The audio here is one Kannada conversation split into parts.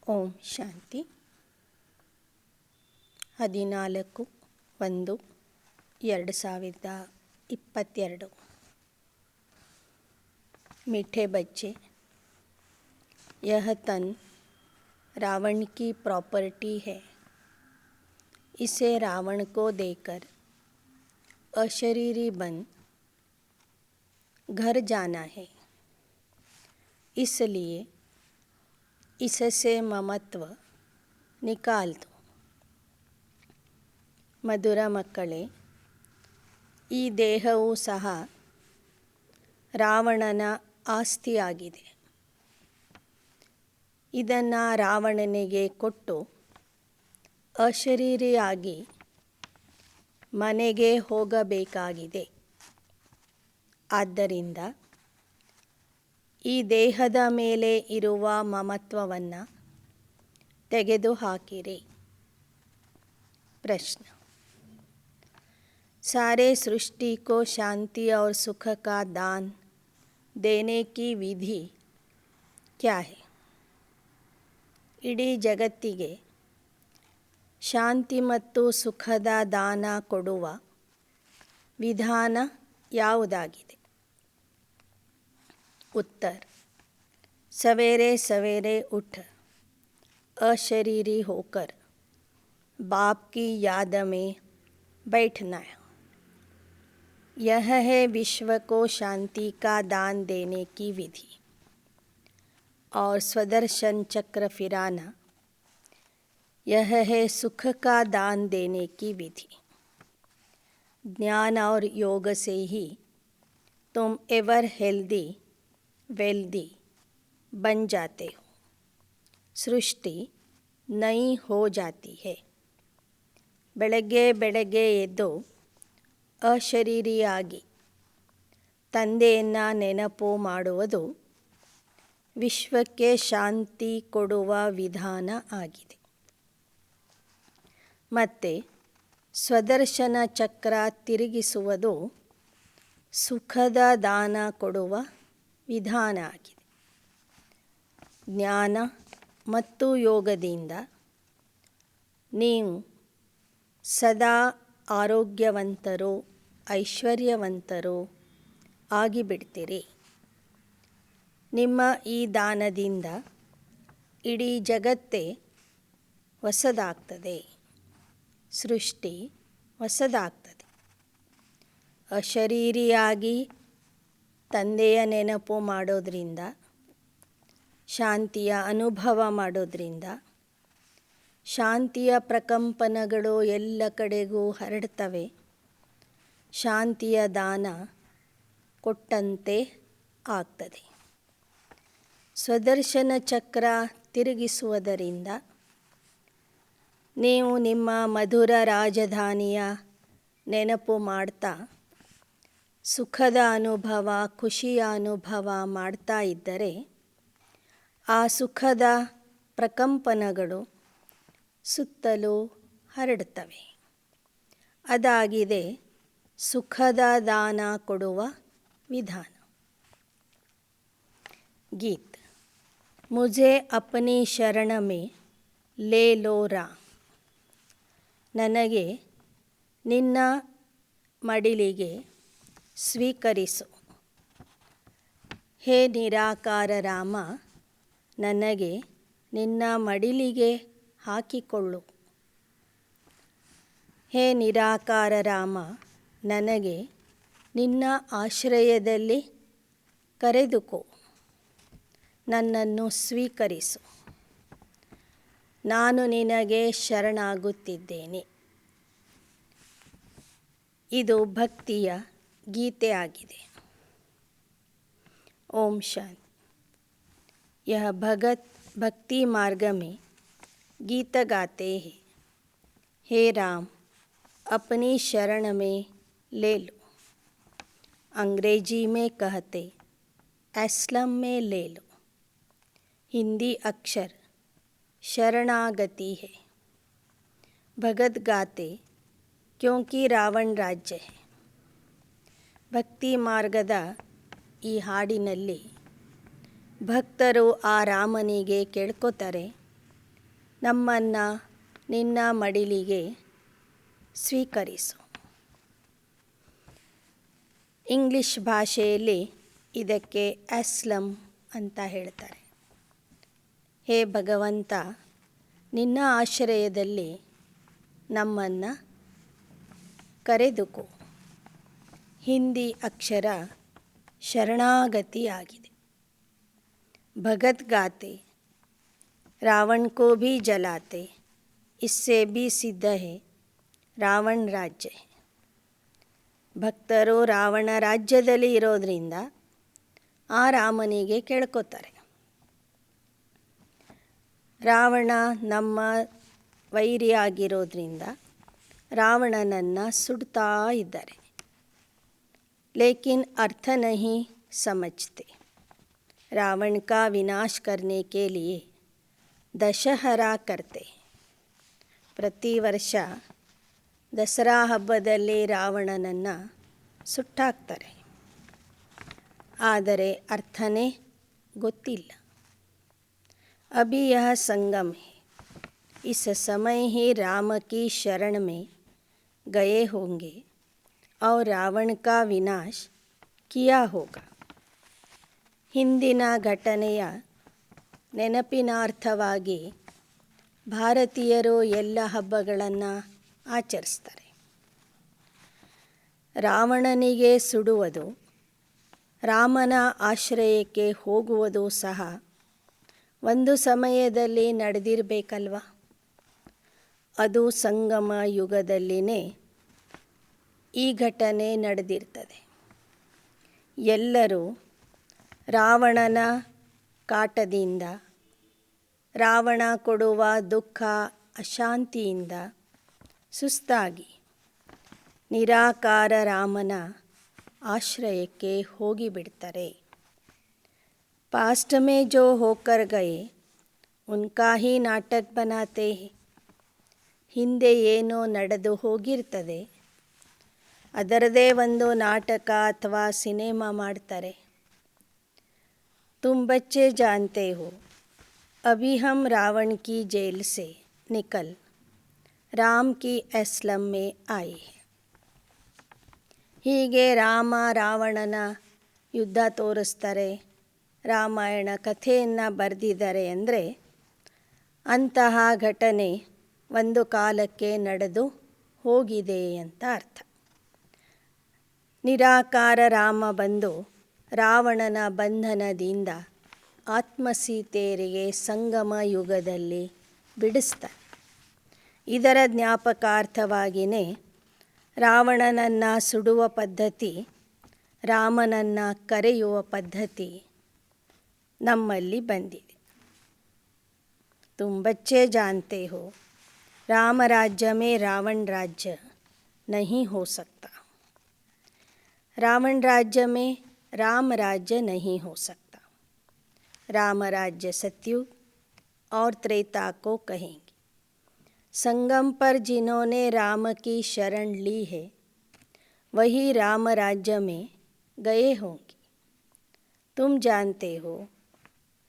ಓಂ ಶಾಂತಿ 14/1/2022 मीठे बच्चे, यह तन रावण की प्रॉपर्टी है। इसे रावण को देकर अशरीरी बन घर जाना है। इसलिए इससे ममत्व निकाल दो। ಮಧುರ ಮಕ್ಕಳೇ, ಈ ದೇಹವು ಸಹ ರಾವಣನ ಆಸ್ತಿಯಾಗಿದೆ. ಇದನ್ನು ರಾವಣನಿಗೆ ಕೊಟ್ಟು ಅಶರೀರಿಯಾಗಿ ಮನೆಗೆ ಹೋಗಬೇಕಾಗಿದೆ. ಆದ್ದರಿಂದ ಈ ದೇಹದ ಮೇಲೆ ಇರುವ ಮಮತ್ವವನ್ನು ತೆಗೆದುಹಾಕಿರಿ. प्रश्न: सारे सृष्टि को शांति और सुख का दान देने की विधि क्या है? इडೀ ಜಗತ್ತಿಗೆ ಶಾಂತಿ ಮತ್ತು ಸುಖದ ದಾನ ಕೊಡುವ ವಿಧಾನ ಯಾವುದಾಗಿದೆ? उत्तर: सवेरे सवेरे उठ अशरीरी होकर बाप की याद में बैठना है। यह है विश्व को शांति का दान देने की विधि। और स्वदर्शन चक्र फिराना, यह है सुख का दान देने की विधि। ज्ञान और योग से ही तुम एवर हेल्दी वेल्दी बन जाते हो। सृष्टि नई हो जाती है। ಬೆಳಗ್ಗೆ ಬೆಳಗ್ಗೆ ಎದ್ದು ಅಶರೀರಿಯಾಗಿ ತಂದೆಯನ್ನು ನೆನಪು ಮಾಡುವುದು ವಿಶ್ವಕ್ಕೆ ಶಾಂತಿ ಕೊಡುವ ವಿಧಾನ ಆಗಿದೆ. ಮತ್ತು ಸ್ವದರ್ಶನ ಚಕ್ರ ತಿರುಗಿಸುವುದು ಸುಖದ ದಾನ ಕೊಡುವ ವಿಧಾನ ಆಗಿದೆ. ಜ್ಞಾನ ಮತ್ತು ಯೋಗದಿಂದ ನೀವು ಸದಾ ಆರೋಗ್ಯವಂತರು, ಐಶ್ವರ್ಯವಂತರು ಆಗಿಬಿಡ್ತೀರಿ. ನಿಮ್ಮ ಈ ದಾನದಿಂದ ಇಡೀ ಜಗತ್ತೇ ಹೊಸದಾಗ್ತದೆ, ಸೃಷ್ಟಿ ಹೊಸದಾಗ್ತದೆ. ಅಶರೀರಿಯಾಗಿ ತಂದೆಯ ನೆನಪು ಮಾಡೋದ್ರಿಂದ, ಶಾಂತಿಯ ಅನುಭವ ಮಾಡೋದ್ರಿಂದ ಶಾಂತಿಯ ಪ್ರಕಂಪನಗಳು ಎಲ್ಲ ಕಡೆಗೂ ಹರಡ್ತವೆ. ಶಾಂತಿಯ ದಾನ ಕೊಟ್ಟಂತೆ ಆಗ್ತದೆ. ಸ್ವದರ್ಶನ ಚಕ್ರ ತಿರುಗಿಸುವುದರಿಂದ ನೀವು ನಿಮ್ಮ ಮಧುರ ರಾಜಧಾನಿಯ ನೆನಪು ಮಾಡ್ತಾ ಸುಖದ ಅನುಭವ, ಖುಷಿಯ ಅನುಭವ ಮಾಡ್ತಾ ಇದ್ದರೆ ಆ ಸುಖದ ಪ್ರಕಂಪನಗಳು ಸುತ್ತಲೂ ಹರಡುತ್ತವೆ. ಅದಾಗಿದೆ ಸುಖದ ದಾನ ಕೊಡುವ ವಿಧಾನ. ಗೀತ್: ಮುझे अपनी शरण में ले लो राम. ನನಗೆ ನಿನ್ನ ಮಡಿಲಿಗೆ ಸ್ವೀಕರಿಸು. ಹೇ ನಿರಾಕಾರ ರಾಮ, ನನಗೆ ನಿನ್ನ ಮಡಿಲಿಗೆ ಹಾಕಿಕೊಳ್ಳು. ಹೇ ನಿರಾಕಾರ ರಾಮ, ನನಗೆ ನಿನ್ನ ಆಶ್ರಯದಲ್ಲಿ ಕರೆದುಕೋ. ನನ್ನನ್ನು ಸ್ವೀಕರಿಸು. ನಾನು ನಿನಗೆ ಶರಣಾಗುತ್ತಿದ್ದೇನೆ. ಇದು ಭಕ್ತಿಯ ಗೀತೆ ಆಗಿದೆ. ಓಂ ಶಾಂತಿ. यह भगत भक्ति मार्ग में गीत गाते हैं। हे राम, अपनी शरण में ले लो. अंग्रेजी में कहते एस्लम में ले लो. हिंदी अक्षर शरणागति है. भगत गाते क्योंकि रावण राज्य है. ಭಕ್ತಿ ಮಾರ್ಗದ ಈ ಹಾಡಿನಲ್ಲಿ ಭಕ್ತರು ಆ ರಾಮನಿಗೆ ಕೇಳ್ಕೋತಾರೆ, ನಮ್ಮನ್ನು ನಿನ್ನ ಮಡಿಲಿಗೆ ಸ್ವೀಕರಿಸು. ಇಂಗ್ಲಿಷ್ ಭಾಷೆಯಲ್ಲಿ ಇದಕ್ಕೆ ಅಸ್ಲಮ್ ಅಂತ ಹೇಳ್ತಾರೆ. ಹೇ ಭಗವಂತ, ನಿನ್ನ ಆಶ್ರಯದಲ್ಲಿ ನಮ್ಮನ್ನು ಕರೆದುಕೋ. ಹಿಂದಿ ಅಕ್ಷರ ಶರಣಾಗತಿ ಆಗಿದೆ. ಭಗತ್ ಗಾತೆ रावण को भी जलाते, इससे भी सिद्ध है ರಾವಣ ರಾಜ್ಯ. ಭಕ್ತರು ರಾವಣ ರಾಜ್ಯದಲ್ಲಿ ಇರೋದರಿಂದ ಆ ರಾಮನಿಗೆ ಕೇಳ್ಕೋತಾರೆ. ರಾವಣ ನಮ್ಮ ವೈರಿಯಾಗಿರೋದ್ರಿಂದ ರಾವಣನನ್ನು ಸುಡ್ತಾ ಇದ್ದಾರೆ. लेकिन अर्थ नहीं समझते. रावण का विनाश करने के लिए ದಶಹರಾ ಕರ್ತೆ. ಪ್ರತಿ ವರ್ಷ ದಸರಾ ಹಬ್ಬದಲ್ಲಿ ರಾವಣನನ್ನು ಸುಟ್ಟಾಕ್ತಾರೆ. ಆದರೆ ಅರ್ಥನೇ ಗೊತ್ತಿಲ್ಲ. ಅಭಿ ಯಹ ಸಂಗಮ್ ಹೈ, इस समय ही राम की शरण में गए होंगे और रावण का विनाश किया होगा. ಹಿಂದಿನ ಘಟನೆಯ ನೆನಪಿನಾರ್ಥವಾಗಿ ಭಾರತೀಯರು ಎಲ್ಲ ಹಬ್ಬಗಳನ್ನು ಆಚರಿಸ್ತಾರೆ. ರಾವಣನಿಗೆ ಸುಡುವುದು, ರಾಮನ ಆಶ್ರಯಕ್ಕೆ ಹೋಗುವುದು ಸಹ ಒಂದು ಸಮಯದಲ್ಲಿ ನಡೆದಿರಬೇಕಲ್ವ. ಅದು ಸಂಗಮ ಯುಗದಲ್ಲಿನೇ ಈ ಘಟನೆ ನಡೆದಿರ್ತದೆ. ಎಲ್ಲರೂ ರಾವಣನ ಕಾಟದಿಂದ, ರಾವಣ ಕೊಡುವ ದುಃಖ ಅಶಾಂತಿಯಿಂದ ಸುಸ್ತಾಗಿ ನಿರಾಕಾರ ರಾಮನ ಆಶ್ರಯಕ್ಕೆ ಹೋಗಿಬಿಡ್ತಾರೆ. पास्ट में जो होकर गए उनका ही नाटक बनाते हैं. ಹಿಂದೆ ಏನೋ ನಡೆದು ಹೋಗಿರ್ತದೆ, ಅದರದೇ ಒಂದು ನಾಟಕ ಅಥವಾ ಸಿನಿಮಾ ಮಾಡ್ತಾರೆ. तुम बच्चे जानते हो अभी हम रावण की जेल से निकल राम की अस्लम में आए. ಹೀಗೆ ರಾಮ ರಾವಣನ ಯುದ್ಧ ತೋರಿಸ್ತಾರೆ, ರಾಮಾಯಣ ಕಥೆಯನ್ನು ಬರೆದಿದ್ದಾರೆ ಅಂದರೆ ಅಂತಹ ಘಟನೆ ಒಂದು ಕಾಲಕ್ಕೆ ನಡೆದು ಹೋಗಿದೆ ಅಂತ ಅರ್ಥ. ನಿರಾಕಾರ ರಾಮ ಬಂದು ರಾವಣನ ಬಂಧನದಿಂದ ಆತ್ಮಸೀತೆಯರಿಗೆ ಸಂಗಮ ಯುಗದಲ್ಲಿ ಬಿಡಿಸ್ತಾರೆ. ಇದರ ಜ್ಞಾಪಕಾರ್ಥವಾಗಿಯೇ ರಾವಣನನ್ನು ಸುಡುವ ಪದ್ಧತಿ, ರಾಮನನ್ನು ಕರೆಯುವ ಪದ್ಧತಿ ನಮ್ಮಲ್ಲಿ ಬಂದಿದೆ. तुम बच्चे जानते हो राम राज्य में रावण राज्य नहीं हो सकता. रावण राज्य में राम राज्य नहीं हो सकता. राम राज्य सतयुग और त्रेता को कहेंगे. संगम पर जिन्होंने राम की शरण ली है वही राम राज्य में गए होंगे. तुम जानते हो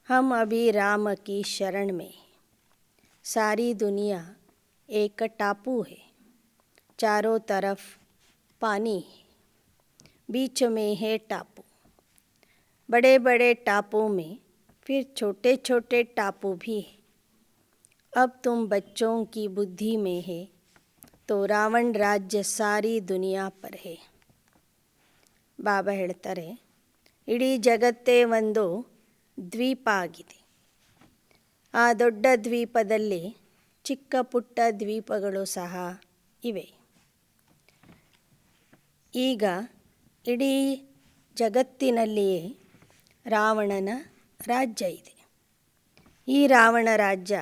हम अभी राम की शरण में हैं. सारी दुनिया एक टापू है, चारों तरफ पानी है, बीच में है टापू. बड़े बड़े टापू में फिर छोटे छोटे टापू भी हैं. अब तुम बच्चों की बुद्धि में है तो रावण राज्य सारी दुनिया पर है. ಬಾಬಾ ಹೇಳ್ತಾರೆ, ಇಡೀ ಜಗತ್ತೇ ಒಂದು ದ್ವೀಪ ಆಗಿದೆ. ಆ ದೊಡ್ಡ ದ್ವೀಪದಲ್ಲಿ ಚಿಕ್ಕ ಪುಟ್ಟ ದ್ವೀಪಗಳು ಸಹ ಇವೆ. ಈಗ ಇಡೀ ಜಗತ್ತಿನಲ್ಲಿಯೇ ರಾವಣನ ರಾಜ್ಯ ಇದೆ. ಈ ರಾವಣ ರಾಜ್ಯ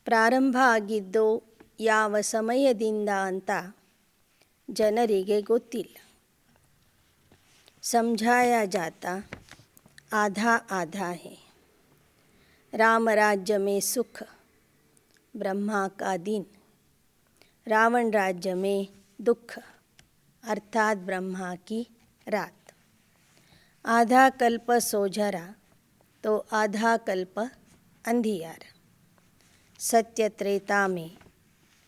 ಪ್ರಾರಂಭ ಆಗಿದ್ದು ಯಾವ ಸಮಯದಿಂದ ಅಂತ ಜನರಿಗೆ ಗೊತ್ತಿಲ್ಲ. समझाया जाता आधा आधा है. राम राज्य में सुख ब्रह्मा का दिन, रावण राज्य में दुख अर्थात ब्रह्मा की रात. आधा कल्प सोझरा तो आधा कल्प अंधियार. सत्य त्रेता में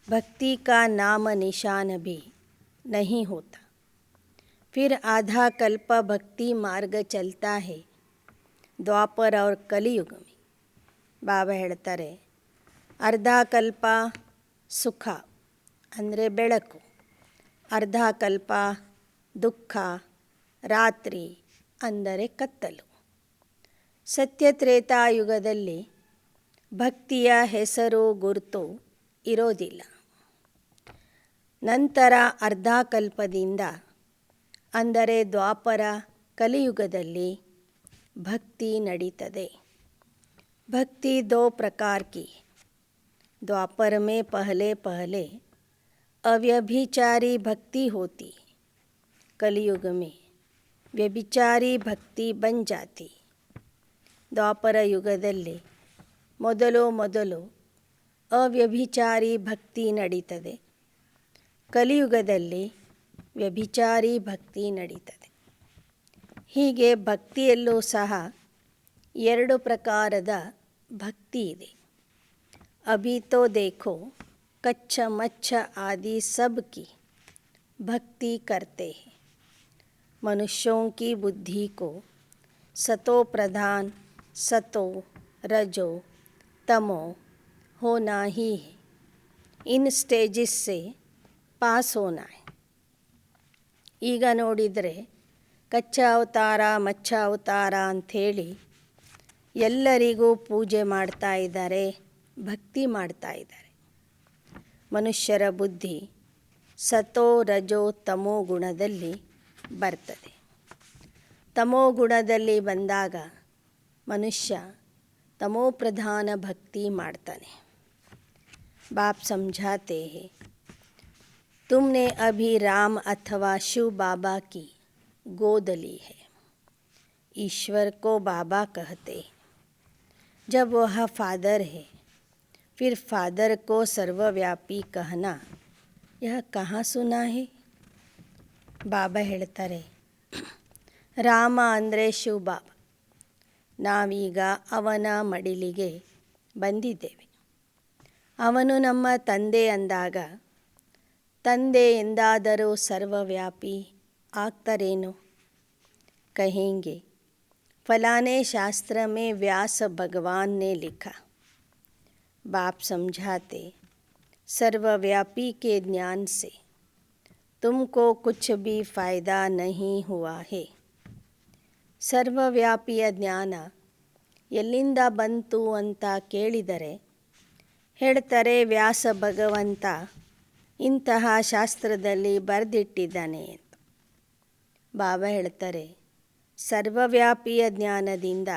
भक्ति का नाम निशान भी नहीं होता। फिर आधा कल्प भक्ति मार्ग चलता है ದ್ವಾಪರ और ಕಲಿಯುಗ में। ಬಾಬಾ ಹೇಳ್ತಾರೆ, ಅರ್ಧ ಕಲ್ಪ ಸುಖ ಅಂದರೆ ಬೆಳಕು, ಅರ್ಧ ಕಲ್ಪ ದುಃಖ ರಾತ್ರಿ ಅಂದರೆ ಕತ್ತಲು. ಸತ್ಯತ್ರೇತಾಯುಗದಲ್ಲಿ ಭಕ್ತಿಯ ಹೆಸರು ಗುರುತು ಇರೋದಿಲ್ಲ. ನಂತರ ಅರ್ಧ ಕಲ್ಪದಿಂದ ಅಂದರೆ ದ್ವಾಪರ ಕಲಿಯುಗದಲ್ಲಿ भक्ति नड़ीतदे। भक्ति दो प्रकार की। द्वापर में पहले पहले अव्यभिचारी भक्ति होती, कलयुग में व्यभिचारी भक्ति बन जाती. द्वापर युगदल्ली ಮೊದಲು ಮೊದಲು ಅವ್ಯಭಿಚಾರಿ ಭಕ್ತಿ ನಡೀತದೆ, ಕಲಿಯುಗದಲ್ಲಿ ವ್ಯಭಿಚಾರಿ ಭಕ್ತಿ ನಡೀತದೆ. ಹೀಗೆ ಭಕ್ತಿಯಲ್ಲೂ ಸಹ ಎರಡು ಪ್ರಕಾರದ ಭಕ್ತಿ ಇದೆ. ಅಭಿ ತೋ ದೇಖೋ ಕಚ್ಚ ಮಚ್ಚ ಆदि सब की भक्ति करते हैं. मनुष्यों की बुद्धि को सतो प्रधान सतो रजो तमो होना ही है. इन स्टेजेस से पास होना है. ಈಗ ನೋಡಿದರೆ ಕಚ್ಚಾ ಅವತಾರ ಮಚ್ಚ ಅವತಾರ ಅಂಥೇಳಿ ಎಲ್ಲರಿಗೂ ಪೂಜೆ ಮಾಡ್ತಾ ಇದ್ದಾರೆ, ಭಕ್ತಿ ಮಾಡ್ತಾ ಇದ್ದಾರೆ. ಮನುಷ್ಯರ ಬುದ್ಧಿ ಸತೋ ರಜೋ ತಮೋ ಗುಣದಲ್ಲಿ ಬರ್ತದೆ. ತಮೋ ಗುಣದಲ್ಲಿ ಬಂದಾಗ ಮನುಷ್ಯ ತಮೋ ಪ್ರಧಾನ ಭಕ್ತಿ ಮಾಡ್ತಾನೆ. ಬಾಪ್ ಸಮझाते हैं, तुमने अभी राम अथवा शिव बाबा की गोद ली है. ईश्वर को बाबा कहते हैं. जब वह फादर है, फिर फादर को सर्वव्यापी कहना यह कहाँ सुना है. ಬಾಬಾ ಹೇಳ್ತಾರೆ, ರಾಮ ಅಂದರೆ ಶಿವ ಬಾಬಾ. ನಾವೀಗ ಅವನ ಮಡಿಲಿಗೆ ಬಂದಿದ್ದೇವೆ. ಅವನು ನಮ್ಮ ತಂದೆ ಅಂದಾಗ ತಂದೆ ಎಂದಾದರೂ ಸರ್ವವ್ಯಾಪಿ ಆಗ್ತಾರೇನು. कहेंगे फलाने शास्त्र में व्यास भगवान ने लिखा. बाप समझाते, सर्वव्यापी के ज्ञान से तुमको कुछ भी फ़ायदा नहीं हुआ है. ಸರ್ವವ್ಯಾಪಿಯ ಜ್ಞಾನ ಎಲ್ಲಿಂದ ಬಂತು ಅಂತ ಕೇಳಿದರೆ ಹೇಳ್ತಾರೆ, ವ್ಯಾಸ ಭಗವಂತ ಇಂತಹ ಶಾಸ್ತ್ರದಲ್ಲಿ ಬರೆದಿಟ್ಟಿದ್ದಾನೆ ಅಂತ. ಬಾಬಾ ಹೇಳ್ತಾರೆ, ಸರ್ವವ್ಯಾಪಿಯ ಜ್ಞಾನದಿಂದ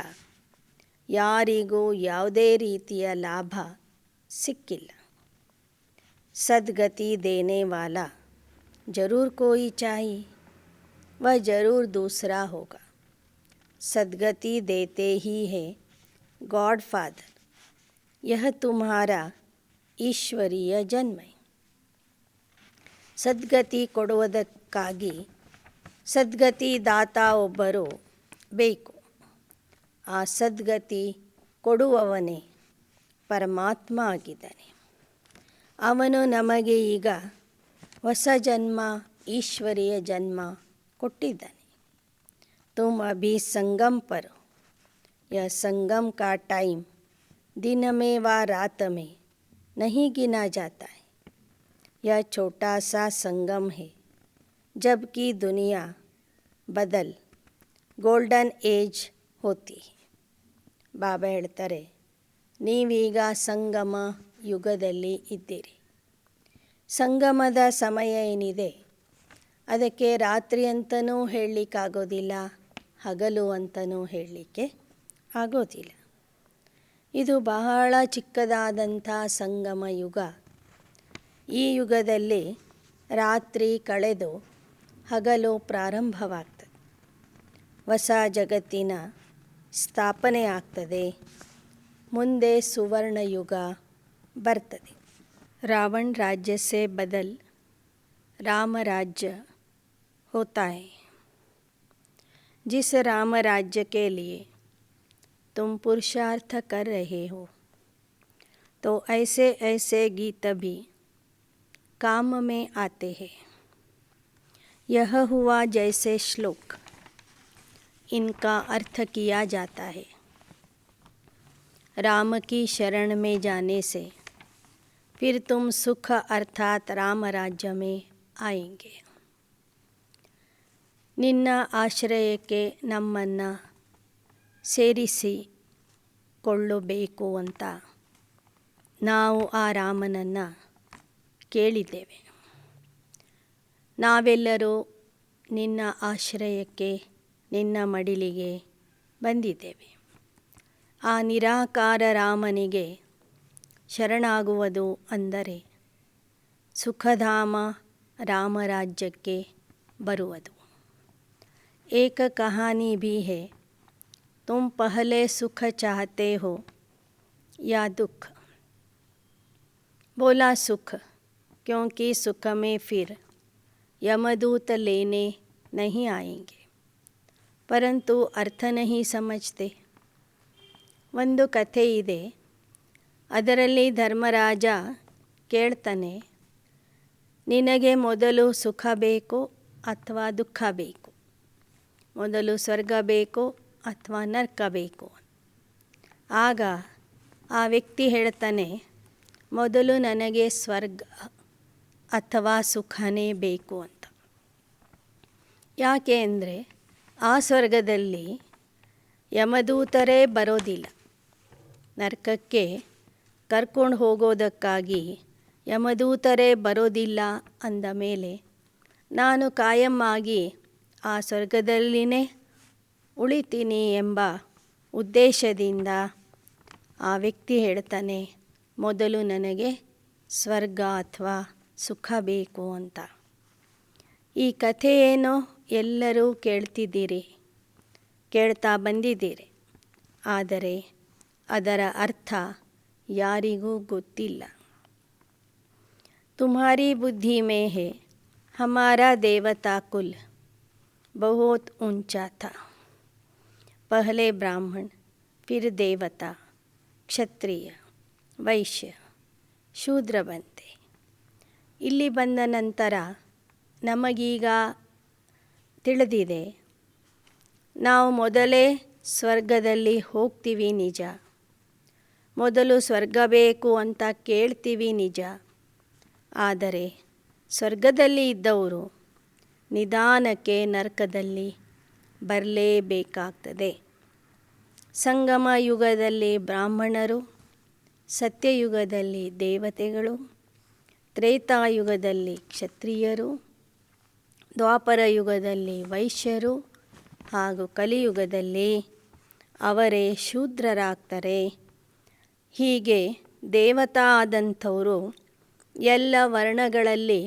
ಯಾರಿಗೂ ಯಾವುದೇ ರೀತಿಯ ಲಾಭ ಸಿಕ್ಕಿಲ್ಲ. ಸದ್ಗತಿ ದೇನೆ ವಾಲಾ ಜರೂರ್ ಕೋಯಿ ಚಾಹಿ, वह जरूर दूसरा होगा. सद्गति देते ही है गॉड फादर. यह तुम्हारा ಈಶ್ವರೀಯ ಜನ್ಮ. ಸದ್ಗತಿ ಕೊಡುವುದಕ್ಕಾಗಿ ಸದ್ಗತಿ ದಾತ ಒಬ್ಬರು ಬೇಕು. ಆ ಸದ್ಗತಿ ಕೊಡುವವನೇ ಪರಮಾತ್ಮ ಆಗಿದ್ದಾನೆ. ಅವನು ನಮಗೆ ಈಗ ಹೊಸ ಜನ್ಮ, ಈಶ್ವರೀಯ ಜನ್ಮ ಕೊಟ್ಟಿದ್ದಾನೆ. तुम अभी संगम पर हो. यह संगम का टाइम दिन में व रात में नहीं गिना जाता है. यह छोटा सा संगम है, जबकि दुनिया बदल गोल्डन एज होती है. ಬಾಬಾ ಹೇಳ್ತಾರೆ, ನೀವೀಗ ಸಂಗಮ ಯುಗದಲ್ಲಿ ಇದ್ದೀರಿ. ಸಂಗಮದ ಸಮಯ ಏನಿದೆ ಅದಕ್ಕೆ ರಾತ್ರಿ ಅಂತಲೂ ಹೇಳಲಿಕ್ಕಾಗೋದಿಲ್ಲ, ಹಗಲು ಅಂತಲೂ ಹೇಳಲಿಕ್ಕೆ ಆಗೋದಿಲ್ಲ. ಇದು ಬಹಳ ಚಿಕ್ಕದಾದಂಥ ಸಂಗಮ ಯುಗ. ಈ ಯುಗದಲ್ಲಿ ರಾತ್ರಿ ಕಳೆದು ಹಗಲು ಪ್ರಾರಂಭವಾಗ್ತದೆ. ಹೊಸ ಜಗತ್ತಿನ ಸ್ಥಾಪನೆ ಆಗ್ತದೆ. ಮುಂದೆ ಸುವರ್ಣ ಯುಗ ಬರ್ತದೆ. रावण राज्य से बदल राम राज्य होता है. जिस राम राज्य के लिए तुम पुरुषार्थ कर रहे हो तो ऐसे ऐसे गीत भी काम में आते हैं। यह हुआ जैसे श्लोक, इनका अर्थ किया जाता है। राम की शरण में जाने से फिर तुम सुख अर्थात राम राज्य में आएंगे। ನಿನ್ನ ಆಶ್ರಯಕ್ಕೆ ನಮ್ಮನ್ನು ಸೇರಿಸಿಕೊಳ್ಳಬೇಕು ಅಂತ ನಾವು ಆ ರಾಮನನ್ನು ಕೇಳಿದ್ದೇವೆ. ನಾವೆಲ್ಲರೂ ನಿನ್ನ ಆಶ್ರಯಕ್ಕೆ, ನಿನ್ನ ಮಡಿಲಿಗೆ ಬಂದಿದ್ದೇವೆ. ಆ ನಿರಾಕಾರ ರಾಮನಿಗೆ ಶರಣಾಗುವುದು ಅಂದರೆ ಸುಖಧಾಮ ರಾಮರಾಜ್ಯಕ್ಕೆ ಬರುವುದು. एक कहानी भी है, तुम पहले सुख चाहते हो या दुख? बोला सुख, क्योंकि सुख में फिर यमदूत लेने नहीं आएंगे, परंतु अर्थ नहीं समझते. ಒಂದು ಕಥೆ ಇದೆ. ಅದರಲ್ಲಿ ಧರ್ಮರಾಜ ಕೇಳ್ತಾನೆ, ನಿನಗೆ ಮೊದಲು ಸುಖ ಬೇಕು ಅಥವಾ ದುಃಖ ಬೇಕು? ಮೊದಲು ಸ್ವರ್ಗ ಬೇಕು ಅಥವಾ ನರಕ ಬೇಕು? ಆಗ ಆ ವ್ಯಕ್ತಿ ಹೇಳ್ತಾನೆ, ಮೊದಲು ನನಗೆ ಸ್ವರ್ಗ ಅಥವಾ ಸುಖನೇ ಬೇಕು ಅಂತ. ಯಾಕೆ ಅಂದರೆ ಆ ಸ್ವರ್ಗದಲ್ಲಿ ಯಮದೂತರೇ ಬರೋದಿಲ್ಲ. ನರಕಕ್ಕೆ ಕರ್ಕೊಂಡು ಹೋಗೋದಕ್ಕಾಗಿ ಯಮದೂತರೇ ಬರೋದಿಲ್ಲ ಅಂದ ಮೇಲೆ ನಾನು ಕಾಯಮ್ಮಾಗಿ ಆ ಸ್ವರ್ಗದಲ್ಲಿನೇ ಉಳಿತೀನಿ ಎಂಬ ಉದ್ದೇಶದಿಂದ ಆ ವ್ಯಕ್ತಿ ಹೇಳ್ತಾನೆ, ಮೊದಲು ನನಗೆ ಸ್ವರ್ಗ ಅಥವಾ ಸುಖ ಬೇಕು ಅಂತ. ಈ ಕಥೆಯೇನೋ ಎಲ್ಲರೂ ಕೇಳ್ತಿದ್ದೀರಿ, ಕೇಳ್ತಾ ಬಂದಿದ್ದೀರಿ. ಆದರೆ ಅದರ ಅರ್ಥ ಯಾರಿಗೂ ಗೊತ್ತಿಲ್ಲ. तुम्हारी बुद्धि में है हमारा देवता कुल बहुत ऊंचा था, पहले ब्राह्मण फिर देवता ಕ್ಷತ್ರಿಯ ವೈಶ್ಯ ಶೂದ್ರ ಬಂತೆ. ಇಲ್ಲಿ ಬಂದ ನಂತರ ನಮಗೀಗ ತಿಳಿದಿದೆ, ನಾವು ಮೊದಲೇ ಸ್ವರ್ಗದಲ್ಲಿ ಹೋಗ್ತೀವಿ ನಿಜ, ಮೊದಲು ಸ್ವರ್ಗ ಬೇಕು ಅಂತ ಕೇಳ್ತೀವಿ ನಿಜ. ಆದರೆ ಸ್ವರ್ಗದಲ್ಲಿ ಇದ್ದವರು ನಿಧಾನಕ್ಕೆ ನರಕದಲ್ಲಿ ಬರಲೇಬೇಕಾಗ್ತದೆ. ಸಂಗಮ ಯುಗದಲ್ಲಿ ಬ್ರಾಹ್ಮಣರು, ಸತ್ಯಯುಗದಲ್ಲಿ ದೇವತೆಗಳು, ತ್ರೇತಾಯುಗದಲ್ಲಿ ಕ್ಷತ್ರಿಯರು, ದ್ವಾಪರ ಯುಗದಲ್ಲಿ ವೈಶ್ಯರು ಹಾಗೂ ಕಲಿಯುಗದಲ್ಲಿ ಅವರೇ ಶೂದ್ರರಾಗ್ತಾರೆ. ಹೀಗೆ ದೇವತಾ ಆದಂಥವರು ಎಲ್ಲ ವರ್ಣಗಳಲ್ಲಿ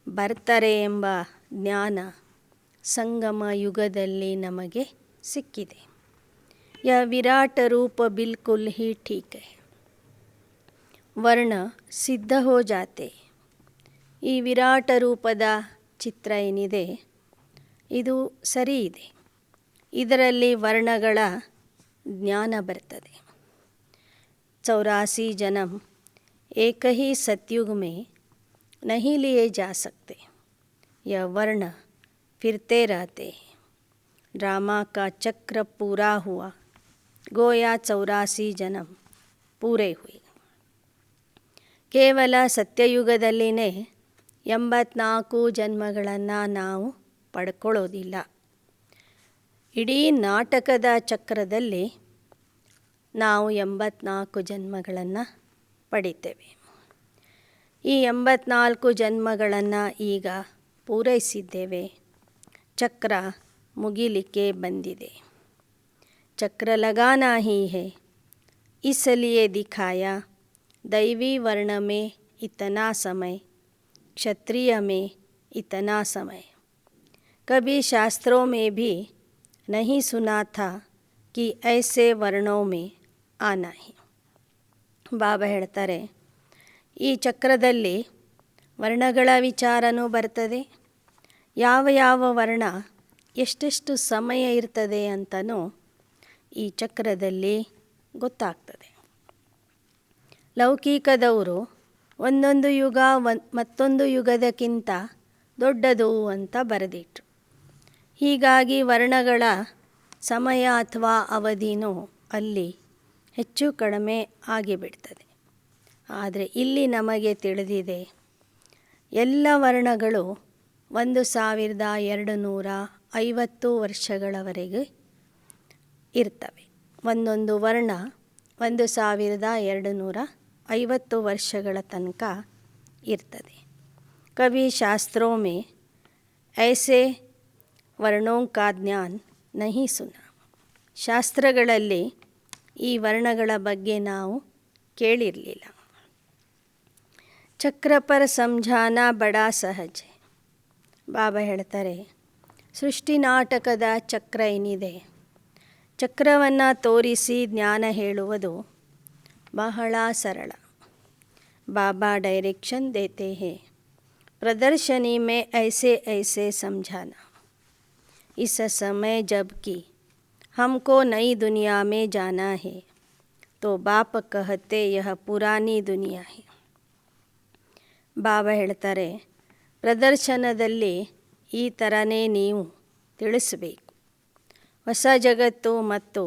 ಬರ್ತಾರೆ ಎಂಬ ಜ್ಞಾನ ಸಂಗಮ ಯುಗದಲ್ಲಿ ನಮಗೆ ಸಿಕ್ಕಿದೆ. यह विराट रूप बिल्कुल ही ठीक है, वर्ण सिद्ध हो जाते. ಈ ವಿರಾಟ ರೂಪದ ಚಿತ್ರ ಏನಿದೆ ಇದು ಸರಿ ಇದೆ. ಇದರಲ್ಲಿ ವರ್ಣಗಳ ಜ್ಞಾನ ಬರ್ತದೆ. 84 जन्म एक ही सतयुग में नहीं लिए जा सकते. यह वर्ण फिरते रहते हैं. ड्रामा का चक्र पूरा हुआ, ಗೋಯಾ 84 जन्म ಪೂರೇ ಹುಯಿ. ಕೇವಲ ಸತ್ಯಯುಗದಲ್ಲಿನೇ 84 ಜನ್ಮಗಳನ್ನು ನಾವು ಪಡ್ಕೊಳ್ಳೋದಿಲ್ಲ. ಇಡೀ ನಾಟಕದ ಚಕ್ರದಲ್ಲಿ ನಾವು 84 ಜನ್ಮಗಳನ್ನು ಪಡಿತೇವೆ. ಈ 84 ಜನ್ಮಗಳನ್ನು ಈಗ ಪೂರೈಸಿದ್ದೇವೆ. ಚಕ್ರ ಮುಗಿಲಿಕ್ಕೆ ಬಂದಿದೆ. चक्र लगाना ही है, इसलिए दिखाया दैवी वर्ण में इतना समय, क्षत्रिय में इतना समय. कभी शास्त्रों में भी नहीं सुना था कि ऐसे वर्णों में आना ही. ಬಾಬಾ ಹೇಳ್ತಾರೆ, ಈ ಚಕ್ರದಲ್ಲಿ ವರ್ಣಗಳ ವಿಚಾರನೂ ಬರ್ತದೆ. ಯಾವ ಯಾವ ವರ್ಣ ಎಷ್ಟೆಷ್ಟು ಸಮಯ ಇರ್ತದೆ ಅಂತನೂ ಈ ಚಕ್ರದಲ್ಲಿ ಗೊತ್ತಾಗ್ತದೆ. ಲೌಕಿಕದವರು ಒಂದೊಂದು ಯುಗ ಮತ್ತೊಂದು ಯುಗದಕ್ಕಿಂತ ದೊಡ್ಡದು ಅಂತ ಬರೆದಿಟ್ರು. ಹೀಗಾಗಿ ವರ್ಣಗಳ ಸಮಯ ಅಥವಾ ಅವಧಿನೂ ಅಲ್ಲಿ ಹೆಚ್ಚು ಕಡಿಮೆ ಆಗಿಬಿಡ್ತದೆ. ಆದರೆ ಇಲ್ಲಿ ನಮಗೆ ತಿಳಿದಿದೆ ಎಲ್ಲ ವರ್ಣಗಳು 1250 ವರ್ಷಗಳವರೆಗೆ ಇರ್ತವೆ. ಒಂದೊಂದು ವರ್ಣ 1250 ವರ್ಷಗಳ ತನಕ ಇರ್ತದೆ. ಕವಿ ಶಾಸ್ತ್ರೋं में ऐसे ವರ್ಣೋं का ಜ್ಞಾನ नहीं सुना. ಶಾಸ್ತ್ರಗಳಲ್ಲಿ ಈ ವರ್ಣಗಳ ಬಗ್ಗೆ ನಾವು ಕೇಳಿರಲಿಲ್ಲ. ಚಕ್ರ ಪರ್ ಸಮझाना ಬಡಾ ಸಹಜ. ಬಾಬಾ ಹೇಳ್ತಾರೆ, ಸೃಷ್ಟಿ ನಾಟಕದ ಚಕ್ರ ಏನಿದೆ, ಚಕ್ರವನ್ನು ತೋರಿಸಿ ಜ್ಞಾನ ಹೇಳುವುದು ಬಹಳ ಸರಳ. ಬಾಬಾ ಡೈರೆಕ್ಷನ್ ದೇತೆ ಹೈ, ಪ್ರದರ್ಶನಿ में ऐसे ऐसे समझाना. इस समय जबकि हमको नई दुनिया में जाना है तो बाप कहते यह पुरानी दुनिया है. ಬಾಬಾ ಹೇಳ್ತಾರೆ, ಪ್ರದರ್ಶನದಲ್ಲಿ ಈ ಥರನೇ ನೀವು ತಿಳಿಸಬೇಕು. ಹೊಸ ಜಗತ್ತು ಮತ್ತು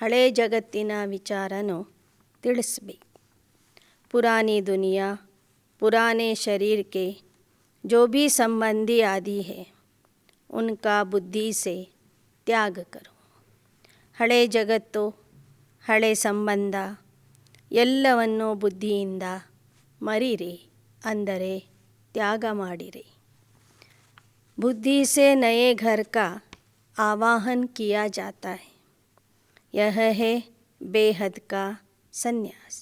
ಹಳೆ ಜಗತ್ತಿನ ವಿಚಾರನೂ ತಿಳಿಸಬೇಕು. पुरानी दुनिया पुराने शरीर के जो भी संबंधी आदि है उनका बुद्धि से त्याग करो. ಹಳೆ ಜಗತ್ತು, ಹಳೆ ಸಂಬಂಧ ಎಲ್ಲವನ್ನು ಬುದ್ಧಿಯಿಂದ ಮರಿರಿ, ಅಂದರೆ ತ್ಯಾಗ ಮಾಡಿರಿ. बुद्धि से नए घर का आवाहन किया जाता है. यह है बेहद का संन्यास.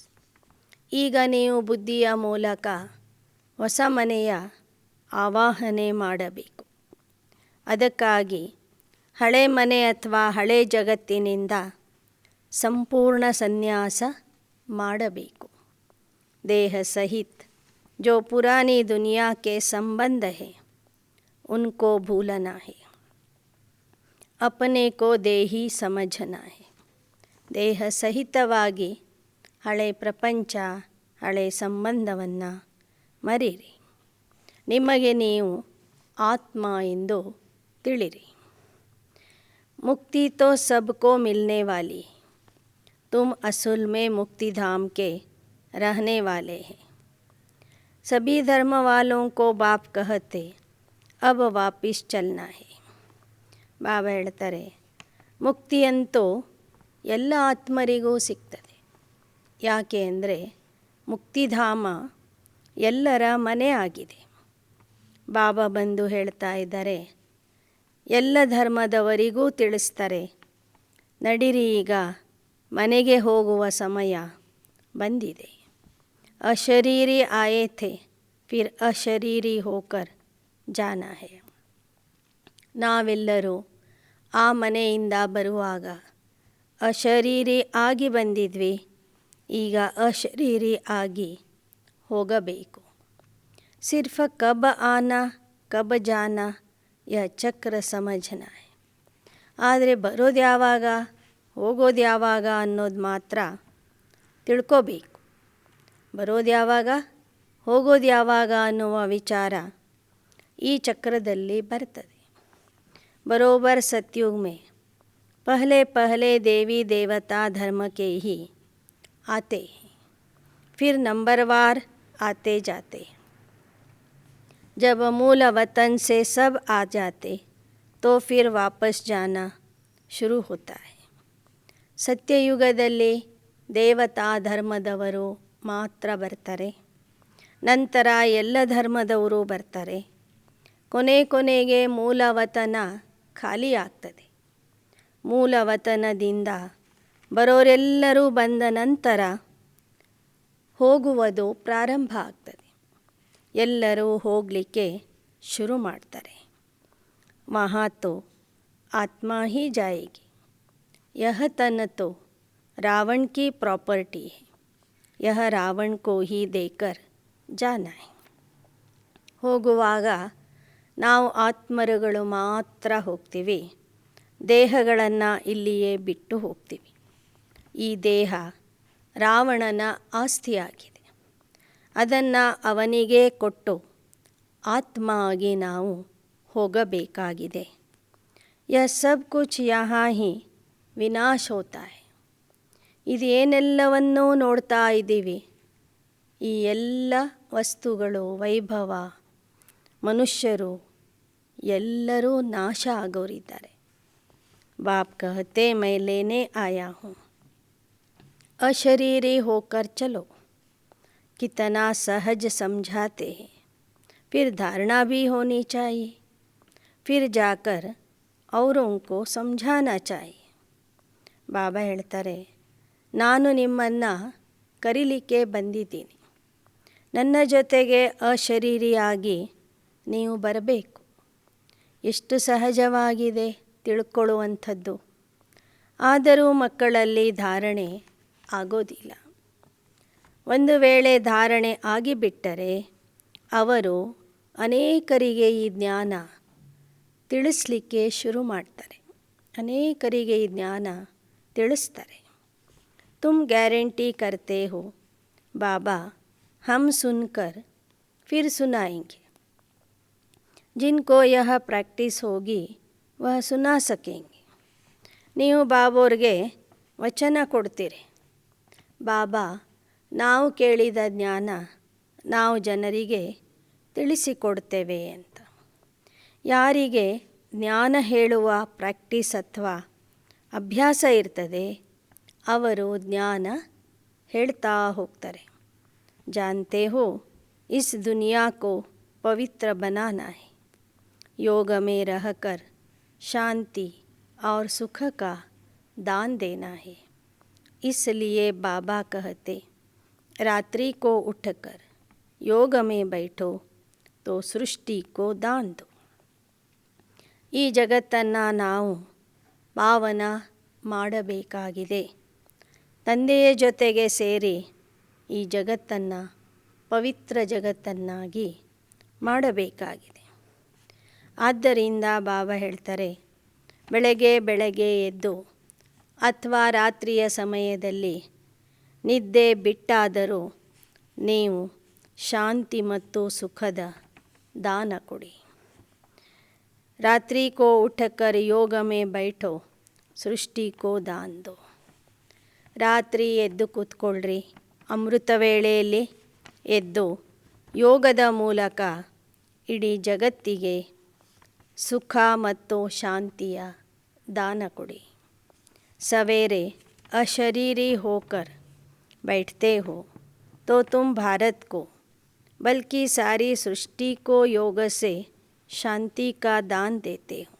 ಈಗ ನೀವು ಬುದ್ಧಿಯ ಮೂಲಕ ಹೊಸ ಮನೆಯ ಆವಾಹನೆ ಮಾಡಬೇಕು. ಅದಕ್ಕಾಗಿ ಹಳೆ ಮನೆ ಅಥವಾ ಹಳೆ ಜಗತ್ತಿನಿಂದ ಸಂಪೂರ್ಣ ಸನ್ಯಾಸ ಮಾಡಬೇಕು. ದೇಹ ಸಹಿತ जो पुरानी दुनिया के संबंध है उनको भूलना है. अपने को देही समझना है. ದೇಹ ಸಹಿತವಾಗಿ ಹಳೆ ಪ್ರಪಂಚ, ಹಳೆ ಸಂಬಂಧವನ್ನು ಮರಿರಿ. ನಿಮಗೆ ನೀವು ಆತ್ಮ ಎಂದು ತಿಳಿರಿ. मुक्ति तो सबको मिलने वाली. तुम असल में मुक्तिधाम के रहने वाले हैं. सभी धर्म वालों को बाप कहते अब वापिस चलना है. ಬಾಬಾ ಹೇಳ್ತಾರೆ, ಮುಕ್ತಿಯಂತೂ ಎಲ್ಲ ಆತ್ಮರಿಗೂ ಸಿಗ್ತದೆ. ಯಾಕೆ ಅಂದರೆ ಮುಕ್ತಿಧಾಮ ಎಲ್ಲರ ಮನೆ ಆಗಿದೆ. ಬಾಬಾ ಬಂದು ಹೇಳ್ತಾ ಇದ್ದಾರೆ, ಎಲ್ಲ ಧರ್ಮದವರಿಗೂ ತಿಳಿಸ್ತಾರೆ, ನಡಿರಿ, ಈಗ ಮನೆಗೆ ಹೋಗುವ ಸಮಯ ಬಂದಿದೆ. ಅಶರೀರಿ ಆಯೇ ಥೆ ಫಿರ್ ಅಶರೀರಿ ಹೋಕರ್ ಜಾನಾ ಹೈ. ನಾವೆಲ್ಲರೂ ಆ ಮನೆಯಿಂದ ಬರುವಾಗ ಅಶರೀರಿ ಆಗಿ ಬಂದಿದ್ವಿ, ಈಗ ಅಶರೀರಿ ಆಗಿ ಹೋಗಬೇಕು. ಸಿರ್ಫ ಕಬ್ ಆನಾ ಕಬ್ ಜಾನಾ ಯ ಚಕ್ರ ಸಮझना है. ಆದರೆ ಬರೋದು ಯಾವಾಗ, ಹೋಗೋದು ಯಾವಾಗ ಅನ್ನೋದು ಮಾತ್ರ ತಿಳ್ಕೋಬೇಕು. ಬರೋದು ಯಾವಾಗ, ಹೋಗೋದು ಯಾವಾಗ ಅನ್ನುವ ವಿಚಾರ ಈ ಚಕ್ರದಲ್ಲಿ ಬರ್ತದೆ. बरोबर सतयुग में पहले पहले देवी देवता धर्म के ही आते हैं, फिर नंबरवार आते जाते. जब मूल वतन से सब आ जाते तो फिर वापस जाना शुरू होता है. ಸತ್ಯಯುಗದಲ್ಲಿ ದೇವತಾ ಧರ್ಮದವರು ಮಾತ್ರ ಬರ್ತಾರೆ, ನಂತರ ಎಲ್ಲ ಧರ್ಮದವರು ಬರ್ತಾರೆ. ಕೊನೆಗೆ ಮೂಲವತನ ಖಾಲಿ ಆಗ್ತದೆ. ಮೂಲವತನದಿಂದ ಬರೋರೆಲ್ಲರೂ ಬಂದ ನಂತರ ಹೋಗುವುದು ಪ್ರಾರಂಭ ಆಗ್ತದೆ. ಎಲ್ಲರೂ ಹೋಗಲಿಕ್ಕೆ ಶುರು ಮಾಡ್ತಾರೆ. वहाँ तो आत्मा ही जाएगी. यह तन तो रावण की प्रॉपर्टी है. यह रावण को ही देकर जाना है. ಹೋಗುವಾಗ ನಾವು ಆತ್ಮರುಗಳು ಮಾತ್ರ ಹೋಗ್ತೀವಿ, ದೇಹಗಳನ್ನು ಇಲ್ಲಿಯೇ ಬಿಟ್ಟು ಹೋಗ್ತೀವಿ. ಈ ದೇಹ ರಾವಣನ ಆಸ್ತಿಯಾಗಿದೆ. ಅದನ್ನು ಅವನಿಗೆ ಕೊಟ್ಟು ಆತ್ಮ ಆಗಿ ನಾವು ಹೋಗಬೇಕಾಗಿದೆ. ಯಹ ಸಬ್ ಕುಚ್ ಯಹಾ ಹಿ ವಿನಾಶ ಹೋತಾ ಹೈ. ಇದೇನೆಲ್ಲವನ್ನೂ ನೋಡ್ತಾ ಇದ್ದೀವಿ, ಈ ಎಲ್ಲ ವಸ್ತುಗಳು, ವೈಭವ, ಮನುಷ್ಯರು ಎಲ್ಲರೂ ನಾಶ ಆಗೋರಿದ್ದಾರೆ. ಬಾಪ್ ಕಹತೆ ಮೈ ಲೇನೆ ಆಯಾ ಹೂँ, अशरीरी होकर चलो. कितना सहज समझाते हैं. फिर धारणा भी होनी चाहिए. फिर जाकर औरों को समझाना चाहिए. ಬಾಬಾ ಹೇಳ್ತಾರೆ, ನಾನು ನಿಮ್ಮನ್ನು ಕರೀಲಿಕ್ಕೆ ಬಂದಿದ್ದೀನಿ. ನನ್ನ ಜೊತೆಗೆ ಅಶರೀರಿಯಾಗಿ ನೀವು ಬರಬೇಕು. ಎಷ್ಟು ಸಹಜವಾಗಿದೆ ತಿಳ್ಕೊಳ್ಳುವಂಥದ್ದು. ಆದರೂ ಮಕ್ಕಳಲ್ಲಿ ಧಾರಣೆ ಆಗೋದಿಲ್ಲ. ಒಂದು ವೇಳೆ ಧಾರಣೆ ಆಗಿಬಿಟ್ಟರೆ ಅವರು ಅನೇಕರಿಗೆ ಈ ಜ್ಞಾನ ತಿಳಿಸ್ಲಿಕ್ಕೆ ಶುರು ಮಾಡ್ತಾರೆ. ಅನೇಕರಿಗೆ ಈ ಜ್ಞಾನ ತಿಳಿಸ್ತಾರೆ. ತುಮ್ ಗ್ಯಾರಂಟಿ ಕರ್ತೆ ಹೋ ಬಾಬಾ, ಹಮ್ ಸುನ್ಕರ್ ಫಿರ್ ಸುನಾएंगे. जिनको यह ಪ್ರಾಕ್ಟೀಸ್ ಹೋಗಿ ವಹ ಸುನಾ ಸಕೆಂಗೆ. ನೀವು ಬಾಬೋರ್ಗೆ ವಚನ ಕೊಡ್ತೀರಿ, ಬಾಬಾ ನಾವು ಕೇಳಿದ ಜ್ಞಾನ ನಾವು ಜನರಿಗೆ ತಿಳಿಸಿಕೊಡ್ತೇವೆ ಅಂತ. ಯಾರಿಗೆ ಜ್ಞಾನ ಹೇಳುವ ಪ್ರಾಕ್ಟೀಸ್ ಅಥವಾ ಅಭ್ಯಾಸ ಇರ್ತದೆ ಅವರು ಜ್ಞಾನ ಹೇಳ್ತಾ ಹೋಗ್ತಾರೆ. ಜಾನ್ತೆ ಹೋ ಇಸ್ ದುನಿಯಾ ಕೋ ಪವಿತ್ರ ಬನಾನಾ ಹೈ. योग में रहकर शांति और सुख का दान देना है. इसलिए बाबा कहते, रात्रि को उठकर योग में बैठो तो सृष्टि को दान दो. ಈ ಜಗತ್ತನ್ನು ನಾವು ಪಾವನ ಮಾಡಬೇಕಾಗಿದೆ. ತಂದೆಯ ಜೊತೆಗೆ ಸೇರಿ ಈ ಜಗತ್ತನ್ನು ಪವಿತ್ರ ಜಗತ್ತನ್ನಾಗಿ ಮಾಡಬೇಕಾಗಿದೆ. ಆದ್ದರಿಂದ ಬಾಬಾ ಹೇಳ್ತಾರೆ, ಬೆಳಗ್ಗೆ ಎದ್ದು ಅಥವಾ ರಾತ್ರಿಯ ಸಮಯದಲ್ಲಿ ನಿದ್ದೆ ಬಿಟ್ಟಾದರೂ ನೀವು ಶಾಂತಿ ಮತ್ತು ಸುಖದ ದಾನ ಕೊಡಿ. ರಾತ್ರಿ ಕೋ ಉಠಕರ್ ಯೋಗ ಮೇ ಬೈಠೋ ಸೃಷ್ಟಿ ಕೋ ದಾನ್ ದೋ. ರಾತ್ರಿ ಎದ್ದು ಕೂತ್ಕೊಳ್ರಿ, ಅಮೃತ ವೇಳೆಯಲ್ಲಿ ಎದ್ದು ಯೋಗದ ಮೂಲಕ ಇಡೀ ಜಗತ್ತಿಗೆ ಸುಖ ಮತ್ತು ಶಾಂತಿಯ ದಾನ ಕೊಡಿ. ಸವೇರೆ ಅಶರೀರಿ ಹೋಕರ್ बैठते हो तो तुम भारत को बल्कि सारी सृष्टि को योग से ಶಾಂತಿ ಕಾ ದಾನ್ ದೇತೆ ಹೋ.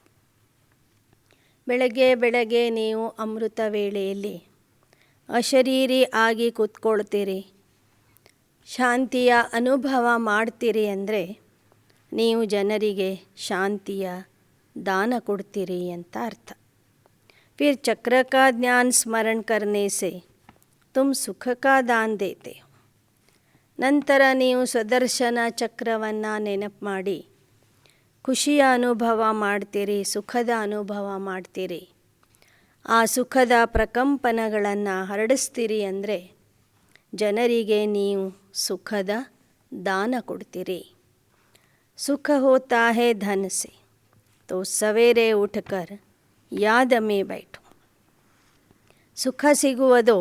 ಬೆಳಗ್ಗೆ ನೀವು ಅಮೃತ ವೇಳೆಯಲ್ಲಿ ಅಶರೀರಿ ಆಗಿ ಕೂತ್ಕೊಳ್ತೀರಿ, ಶಾಂತಿಯ ಅನುಭವ ಮಾಡ್ತೀರಿ ಅಂದರೆ ನೀವು ಜನರಿಗೆ ಶಾಂತಿಯ ದಾನ ಕೊಡ್ತೀರಿ ಅಂತ ಅರ್ಥ. फिर चक्र का ज्ञान स्मरण करने से तुम सुख का दान देते हो. ನಂತರ ನೀವು ಸ್ವದರ್ಶನ ಚಕ್ರವನ್ನು ನೆನಪು ಮಾಡಿ ಖುಷಿಯ ಅನುಭವ ಮಾಡ್ತೀರಿ, ಸುಖದ ಅನುಭವ ಮಾಡ್ತೀರಿ. ಆ ಸುಖದ ಪ್ರಕಂಪನಗಳನ್ನು ಹರಡಿಸ್ತೀರಿ ಅಂದರೆ ಜನರಿಗೆ ನೀವು ಸುಖದ ದಾನ ಕೊಡ್ತೀರಿ. ಸುಖ ಹೋತಾ ಹೈ ಧನ್ ಸೆ ತೋ ಸವೇರೆ ಉಠಕರ್ ಯಾದ ಮೇ ಬೈಠೋ. ಸುಖ ಸಿಗುವುದು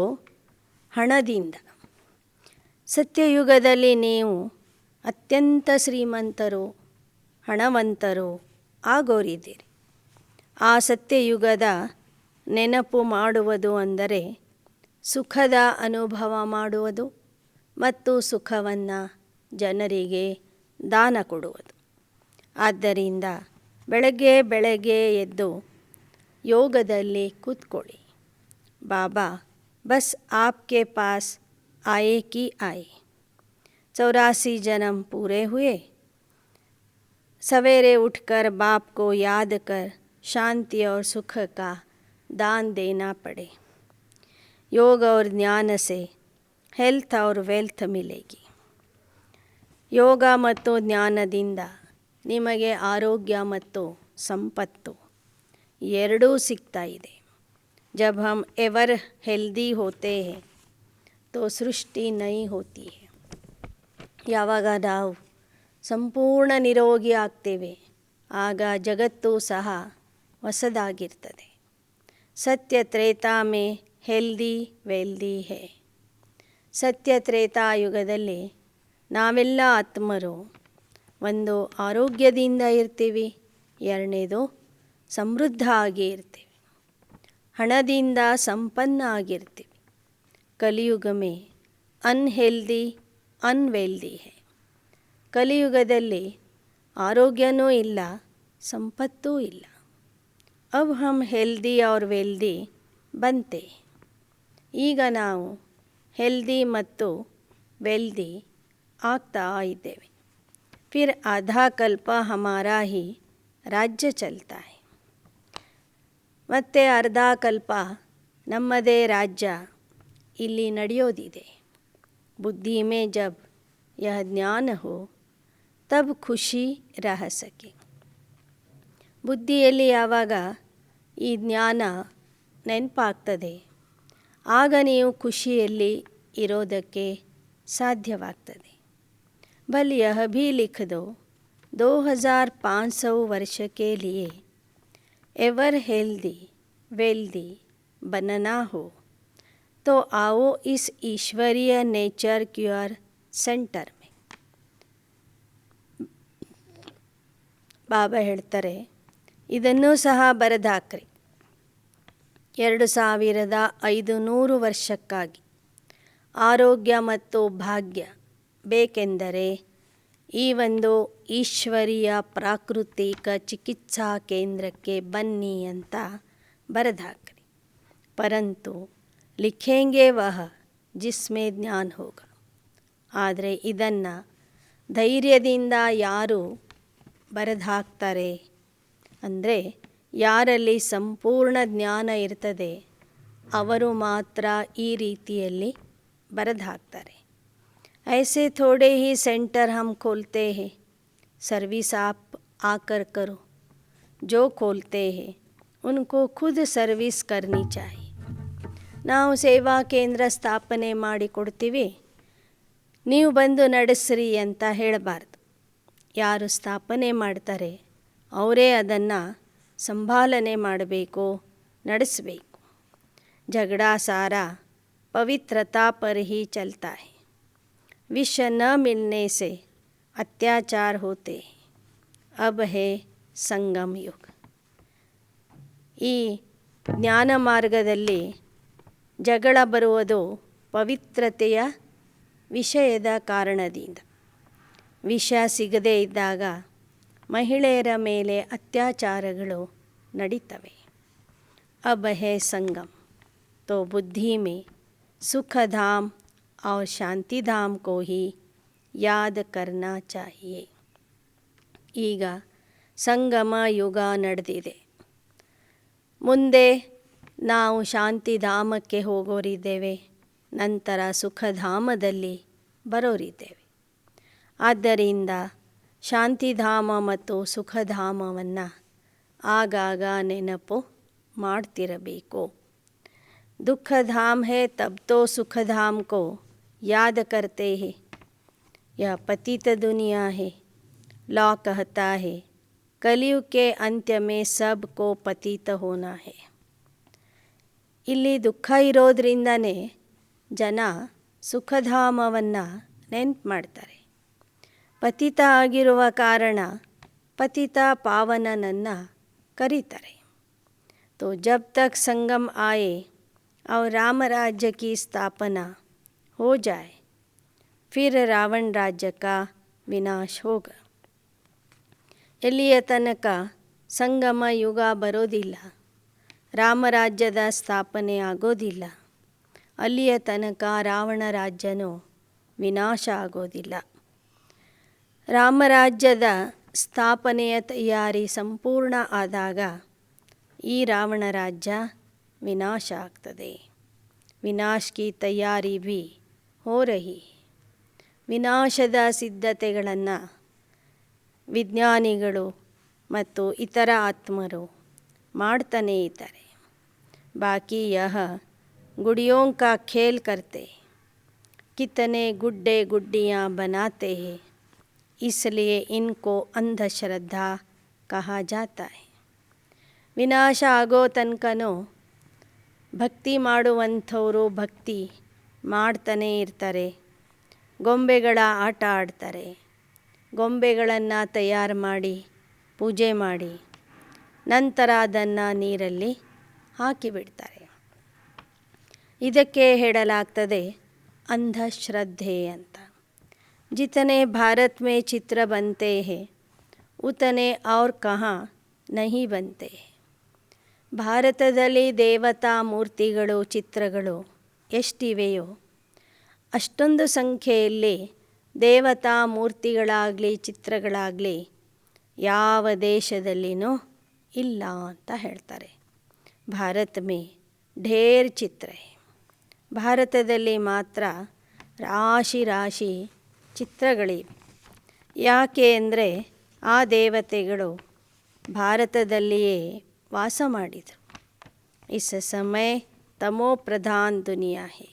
ಹಣದಿಂದ. ಸತ್ಯಯುಗದಲ್ಲಿ ನೀವು ಅತ್ಯಂತ ಶ್ರೀಮಂತರು, ಹಣವಂತರು ಆಗೋರಿದ್ದೀರಿ. ಆ ಸತ್ಯಯುಗದ ನೆನಪು ಮಾಡುವುದು ಅಂದರೆ ಸುಖದ ಅನುಭವ ಮಾಡುವುದು ಮತ್ತು ಸುಖವನ್ನು ಜನರಿಗೆ ದಾನ ಕೊಡುವುದು. ಆದ್ದರಿಂದ ಬೆಳಗ್ಗೆ ಎದ್ದು ಯೋಗದಲ್ಲಿ ಕೂತ್ಕೊಳ್ಳಿ. ಬಾಬಾ ಬಸ್ ಆಪ್ಕೆ ಪಾಸ್ आए कि आए. 84 जन्म पूरे हुए. सवेरे उठकर बाप को याद कर शांति और सुख का दान देना पड़े. योग और ज्ञान से हेल्थ और वेल्थ मिलेगी. ಯೋಗ ಮತ್ತು ಜ್ಞಾನದಿಂದ ನಿಮಗೆ ಆರೋಗ್ಯ ಮತ್ತು ಸಂಪತ್ತು ಎರಡೂ ಸಿಗ್ತಾ ಇದೆ. जब हम एवर हेल्दी होते हैं तो सृष्टि नहीं होती है. ಯಾವಾಗ ನಾವು ಸಂಪೂರ್ಣ ನಿರೋಗಿ ಆಗ್ತೇವೆ ಆಗ ಜಗತ್ತು ಸಹ ಹೊಸದಾಗಿರ್ತದೆ. ಸತ್ಯ ತ್ರೇತಾ ಮೇ ಹೆಲ್ದಿ ವೆಲ್ದಿ ಹೇ. ಸತ್ಯ ತ್ರೇತಾಯುಗದಲ್ಲಿ ನಾವೆಲ್ಲ ಆತ್ಮರು ಒಂದು ಆರೋಗ್ಯದಿಂದ ಇರ್ತೀವಿ, ಎರಡನೇದು ಸಮೃದ್ಧ ಆಗಿ ಇರ್ತೀವಿ, ಹಣದಿಂದ ಸಂಪನ್ನ ಆಗಿರ್ತೀವಿ. ಕಲಿಯುಗ ಮೇ ಅನ್ಹೆಲ್ದಿ ಅನ್ವೆಲ್ದಿ ಹೇ. ಕಲಿಯುಗದಲ್ಲಿ ಆರೋಗ್ಯನೂ ಇಲ್ಲ, ಸಂಪತ್ತೂ ಇಲ್ಲ. ಅಬ್ ಹಮ್ ಹೆಲ್ದಿ और ವೆಲ್ದಿ ಬಂತೆ. ಈಗ ನಾವು ಹೆಲ್ದಿ ಮತ್ತು ವೆಲ್ದಿ ಆಗ್ತಾ ಇದ್ದೇವೆ. ಫಿರ್ ಆಧಾ ಕಲ್ಪ ಹಮಾರಾ ಹಿ ರಾಜ್ಯ ಚಲ್ತಾ ಹೈ. ಮತ್ತು ಅರ್ಧ ಕಲ್ಪ ನಮ್ಮದೇ ರಾಜ್ಯ ಇಲ್ಲಿ ನಡೆಯೋದಿದೆ. बुद्धि में जब यह ज्ञान हो तब ಖುಷಿ रह सके. ಬುದ್ಧಿಯಲ್ಲಿ ಯಾವಾಗ ಈ ಜ್ಞಾನ ನೆನಪಾಗ್ತದೆ ಆಗ ನೀವು ಖುಷಿಯಲ್ಲಿ ಇರೋದಕ್ಕೆ ಸಾಧ್ಯವಾಗ್ತದೆ. ಬಲ್ ಯಹ ಭೀ ಲಿಖ್ ದೋ 2500 वर्ष के लिए एवर हेल्दी वेल्दी बनना हो तो आओ इस ईश्वरीय नेचर क्योर सेंटर में. ಬಾಬಾ ಹೇಳ್ತಾರೆ, ಇದನ್ನೂ ಸಹ ಬರೆದಾಕ್ರಿ. 2500 ವರ್ಷಕ್ಕಾಗಿ ಆರೋಗ್ಯ ಮತ್ತು ಭಾಗ್ಯ ಬೇಕೆಂದರೆ ಈ ಒಂದು ಈಶ್ವರೀಯ ಪ್ರಾಕೃತಿಕ ಚಿಕಿತ್ಸಾ ಕೇಂದ್ರಕ್ಕೆ ಬನ್ನಿ ಅಂತ ಬರೆದಾಕ್ರಿ. ಪರಂತು ಲಿಖೇಂಗೆ ವಹ ಜಿಸ್ಮೇ ಜ್ಞಾನ ಹೋಗ. ಆದರೆ ಇದನ್ನು ಧೈರ್ಯದಿಂದ ಯಾರು ಬರೆದು ಹಾಕ್ತಾರೆ ಅಂದರೆ ಯಾರಲ್ಲಿ ಸಂಪೂರ್ಣ ಜ್ಞಾನ ಇರ್ತದೆ ಅವರು ಮಾತ್ರ ಈ ರೀತಿಯಲ್ಲಿ ಬರೆದು ಹಾಕ್ತಾರೆ. ऐसे थोड़े ही सेंटर हम खोलते हैं, सर्विस आप आकर करो. जो खोलते हैं उनको खुद सर्विस करनी चाहिए. ನಾವು ಸೇವಾ ಕೇಂದ್ರ ಸ್ಥಾಪನೆ ಮಾಡಿಕೊಡ್ತೀವಿ, ನೀವು ಬಂದು ನಡೆಸ್ರಿ ಅಂತ ಹೇಳಬಾರ್ದು. ಯಾರು ಸ್ಥಾಪನೆ ಮಾಡ್ತಾರೆ ಅವರೇ ಅದನ್ನು ಸಂಭಾಲನೆ ಮಾಡಬೇಕು, ನಡೆಸಬೇಕು. झगड़ा सारा पवित्रता पर ही चलता है. विष न मिलने से अत्याचार होते. अब है संगम युग. ಈ ಜ್ಞಾನ ಮಾರ್ಗದಲ್ಲಿ ಜಗಳ ಬರುವುದು ಪವಿತ್ರತೆಯ ವಿಷಯದ ಕಾರಣದಿಂದ. ವಿಷ ಸಿಗದೇ ಇದ್ದಾಗ ಮಹಿಳೆಯರ ಮೇಲೆ ಅತ್ಯಾಚಾರಗಳು ನಡೀತವೆ. अब है संगम तो बुद्धि में सुख धाम और शांति धाम को ही याद करना चाहिए. ಈಗ ಸಂಗಮ ಯುಗ ನಡೆದಿದೆ. ಮುಂದೆ ನಾವು ಶಾಂತಿಧಾಮಕ್ಕೆ ಹೋಗೋರಿದ್ದೇವೆ, ನಂತರ ಸುಖಧಾಮದಲ್ಲಿ ಬರೋರಿದ್ದೇವೆ. ಆದ್ದರಿಂದ ಶಾಂತಿಧಾಮ ಮತ್ತು ಸುಖಧಾಮವನ್ನು ಆಗಾಗ ನೆನಪು ಮಾಡ್ತಿರಬೇಕು. दुखधाम है तब तो सुखधाम को याद करते हैं. यह पतित दुनिया है. लॉ कहता है कलयुग के अंत्य में सबको पतित होना है. ಇಲ್ಲಿ ದುಃಖ ಇರೋದ್ರಿಂದನೇ ಜನ ಸುಖಧಾಮವನ್ನು ನೆನಪು ಮಾಡ್ತಾರೆ. ಪತಿತ ಆಗಿರುವ ಕಾರಣ ಪತಿತ ಪಾವನನನ್ನು ಕರೀತಾರೆ. तो जब तक संगम आए और राम राज्य की स्थापना हो जाए फिर रावण राज्य का विनाश होगा. ಎಲ್ಲಿಯ ತನಕ ಸಂಗಮ ಯುಗ ಬರೋದಿಲ್ಲ, ರಾಮರಾಜ್ಯದ ಸ್ಥಾಪನೆ ಆಗೋದಿಲ್ಲ, ಅಲ್ಲಿಯ ತನಕ ರಾವಣ ರಾಜ್ಯನೂ ವಿನಾಶ ಆಗೋದಿಲ್ಲ. ರಾಮರಾಜ್ಯದ ಸ್ಥಾಪನೆಯ ತಯಾರಿ ಸಂಪೂರ್ಣ ಆದಾಗ ಈ ರಾವಣ ರಾಜ್ಯ ವಿನಾಶ ಆಗ್ತದೆ. ವಿನಾಶ ಕಿ ತಯಾರಿ ಭೀ ಹೋ ರಹಿ. ವಿನಾಶದ ಸಿದ್ಧತೆಗಳನ್ನು ವಿಜ್ಞಾನಿಗಳು ಮತ್ತು ಇತರ ಆತ್ಮರು ಮಾಡ್ತಾನೇ ಇದ್ದಾರೆ. ಬಾಕಿ ಯಹ ಗುಡಿಯೋಂ ಕಾ ಖೇಲ್ ಕರ್ತೆ कितने गुड्डे गुड्डियाँ बनाते हैं, इसलिए इनको अंधश्रद्धा कहा जाता है. ವಿನಾಶ ಆಗೋ ತನಕನೂ ಭಕ್ತಿ ಮಾಡುವಂಥವರು ಭಕ್ತಿ ಮಾಡ್ತಾನೇ ಇರ್ತಾರೆ. ಗೊಂಬೆಗಳ ಆಟ ಆಡ್ತಾರೆ. ಗೊಂಬೆಗಳನ್ನು ತಯಾರು ಮಾಡಿ ಪೂಜೆ ಮಾಡಿ ನಂತರ ಅದನ್ನು ನೀರಲ್ಲಿ ಹಾಕಿಬಿಡ್ತಾರೆ. ಇದಕ್ಕೆ ಹೇಳಲಾಗ್ತದೆ अंधश्रद्धे ಅಂತ. जितने भारत में चित्र बनते हैं उतने और कहाँ नहीं बनते. ಭಾರತದಲ್ಲಿ ದೇವತಾ ಮೂರ್ತಿಗಳು ಚಿತ್ರಗಳು ಎಷ್ಟಿವೆಯೋ ಅಷ್ಟೊಂದು ಸಂಖ್ಯೆಯಲ್ಲಿ ದೇವತಾ ಮೂರ್ತಿಗಳಾಗಲಿ ಚಿತ್ರಗಳಾಗಲಿ ಯಾವ ದೇಶದಲ್ಲಿನೂ ಇಲ್ಲ ಅಂತ ಹೇಳ್ತಾರೆ. ಭಾರತ ಮೇ ಢೇರ್ ಚಿತ್ರ ಹೈ. ಭಾರತದಲ್ಲಿ ಮಾತ್ರ ರಾಶಿ ರಾಶಿ ಚಿತ್ರಗಳಿವೆ. ಯಾಕೆ ಅಂದರೆ ಆ ದೇವತೆಗಳು ಭಾರತದಲ್ಲಿಯೇ ವಾಸ ಮಾಡಿದರು. इस समय तमो प्रधान दुनिया है.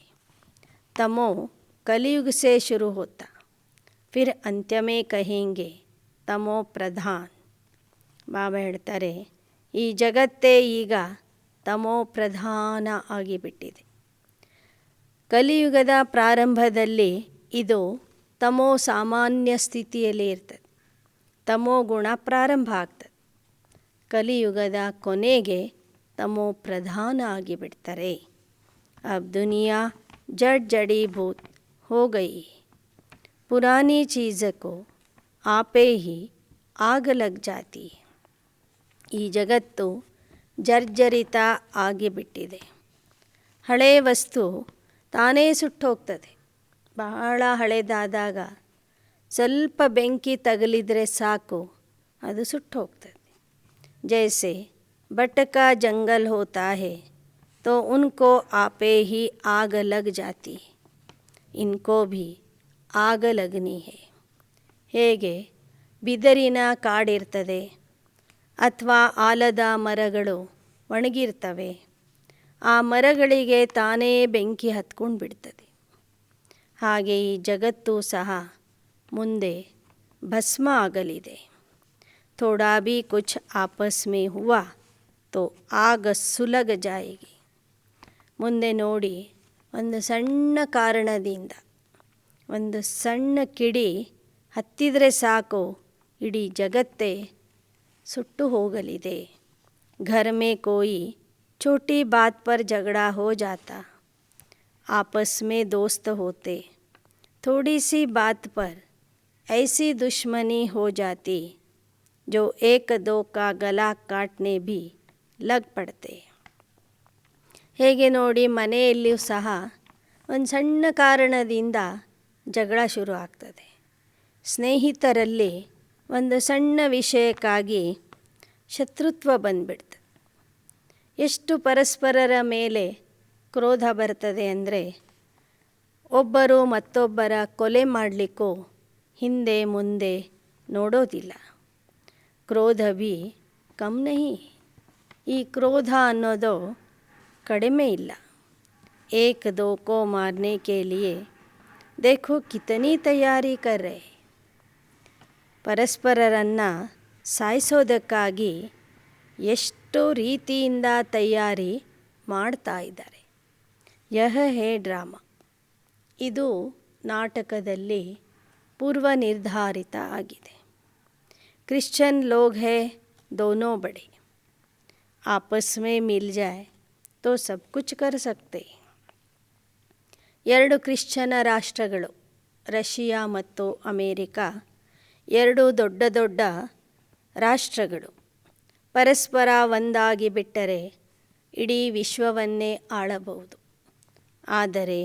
तमो कलयुग से शुरू होता, फिर अंत्य में कहेंगे तमो प्रधान. ಬಾಬಾ ಹೇಳ್ತಾರೆ, ಈ ಜಗತ್ತೇ ಈಗ ತಮೋ ಪ್ರಧಾನ ಆಗಿಬಿಟ್ಟಿದೆ. ಕಲಿಯುಗದ ಪ್ರಾರಂಭದಲ್ಲಿ ಇದು ತಮೋ ಸಾಮಾನ್ಯ ಸ್ಥಿತಿಯಲ್ಲಿ ಇರ್ತದೆ. ತಮೋ ಗುಣ ಪ್ರಾರಂಭ ಆಗ್ತದೆ. ಕಲಿಯುಗದ ಕೊನೆಗೆ ತಮೋ ಪ್ರಧಾನ ಆಗಿಬಿಡ್ತಾರೆ. अब दुनिया जड़ जड़ीभूत हो गई. पुरानी चीज़ को आपे ही आग लग जाती है. ಈ ಜಗತ್ತು ಜರ್ಜರಿತ ಆಗಿಬಿಟ್ಟಿದೆ. ಹಳೆ ವಸ್ತು ತಾನೇ ಸುಟ್ಟೋಗ್ತದೆ. ಬಹಳ ಹಳೆದಾದಾಗ ಸ್ವಲ್ಪ ಬೆಂಕಿ ತಗಲಿದರೆ ಸಾಕು, ಅದು ಸುಟ್ಟೋಗ್ತದೆ. जैसे बट का जंगल होता है तो उनको आपे ही आग लग जाती है. इनको भी आग लगनी है. ಹೇಗೆ ಬಿದಿರಿನ ಕಾಡಿರ್ತದೆ ಅಥವಾ ಆಲದ ಮರಗಳು ಒಣಗಿರ್ತವೆ, ಆ ಮರಗಳಿಗೆ ತಾನೇ ಬೆಂಕಿ ಹತ್ಕೊಂಡು ಬಿಡ್ತದೆ. ಹಾಗೆ ಈ ಜಗತ್ತು ಸಹ ಮುಂದೆ ಭಸ್ಮ ಆಗಲಿದೆ. थोड़ा भी कुछ आपस में हुआ तो आग सुलग जाएगी. ಮುಂದೆ ನೋಡಿ, ಒಂದು ಸಣ್ಣ ಕಾರಣದಿಂದ ಒಂದು ಸಣ್ಣ ಕಿಡಿ ಹತ್ತಿದರೆ ಸಾಕು, ಇಡೀ ಜಗತ್ತೇ ಸುಟ್ಟು ಹೋಗಲಿದೆ. घर में कोई छोटी बात पर झगड़ा हो जाता, आपस में दोस्त होते, थोड़ी सी बात पर ऐसी दुश्मनी हो जाती जो एक दो का गला काटने भी लग पड़ते. ಹೇಗೆ ನೋಡಿ, ಮನೆಯಲ್ಲಿಯೂ ಸಹ ಒಂದು ಸಣ್ಣ ಕಾರಣದಿಂದ ಜಗಳ ಶುರು ಆಗ್ತದೆ. ಸ್ನೇಹಿತರಲ್ಲಿ ಒಂದು ಸಣ್ಣ ವಿಷಯಕ್ಕಾಗಿ ಶತ್ರುತ್ವ ಬಂದ್ಬಿಡ್ತದೆ. ಎಷ್ಟು ಪರಸ್ಪರರ ಮೇಲೆ ಕ್ರೋಧ ಬರ್ತದೆ ಅಂದರೆ, ಒಬ್ಬರು ಮತ್ತೊಬ್ಬರ ಕೊಲೆ ಮಾಡಲಿಕ್ಕೂ ಹಿಂದೆ ಮುಂದೆ ನೋಡೋದಿಲ್ಲ. ಕ್ರೋಧ ಭೀ ಕಮ್ ನಹಿ. ಈ ಕ್ರೋಧ ಅನ್ನೋದು ಕಡಿಮೆ ಇಲ್ಲ. ಏಕ್ ದೋ ಕೋ ಮಾರ್ನೆ ಕೆ ಲಿಯೆ ದೇಖೋ ಕಿತನಿ ತಯಾರಿ ಕರ್ ರಹೆ. ಪರಸ್ಪರರನ್ನು ಸಾಯಿಸೋದಕ್ಕಾಗಿ ಎಷ್ಟು ರೀತಿಯಿಂದ ತಯಾರಿ ಮಾಡ್ತಾ ಇದ್ದಾರೆ. ಯಹ ಹೇ ಡ್ರಾಮಾ. ಇದು ನಾಟಕದಲ್ಲಿ ಪೂರ್ವ ನಿರ್ಧಾರಿತ ಆಗಿದೆ. क्रिश्चियन लोग हैं दोनों बड़े, आपस में मिल जाए तो सब कुछ कर सकते. ಎರಡು ಕ್ರಿಶ್ಚನ ರಾಷ್ಟ್ರಗಳು, ರಷ್ಯಾ ಮತ್ತು ಅಮೇರಿಕಾ, ಎರಡು ದೊಡ್ಡ ದೊಡ್ಡ ರಾಷ್ಟ್ರಗಳು ಪರಸ್ಪರ ಒಂದಾಗಿ ಬಿಟ್ಟರೆ ಇಡೀ ವಿಶ್ವವನ್ನೇ ಆಳಬಹುದು. ಆದರೆ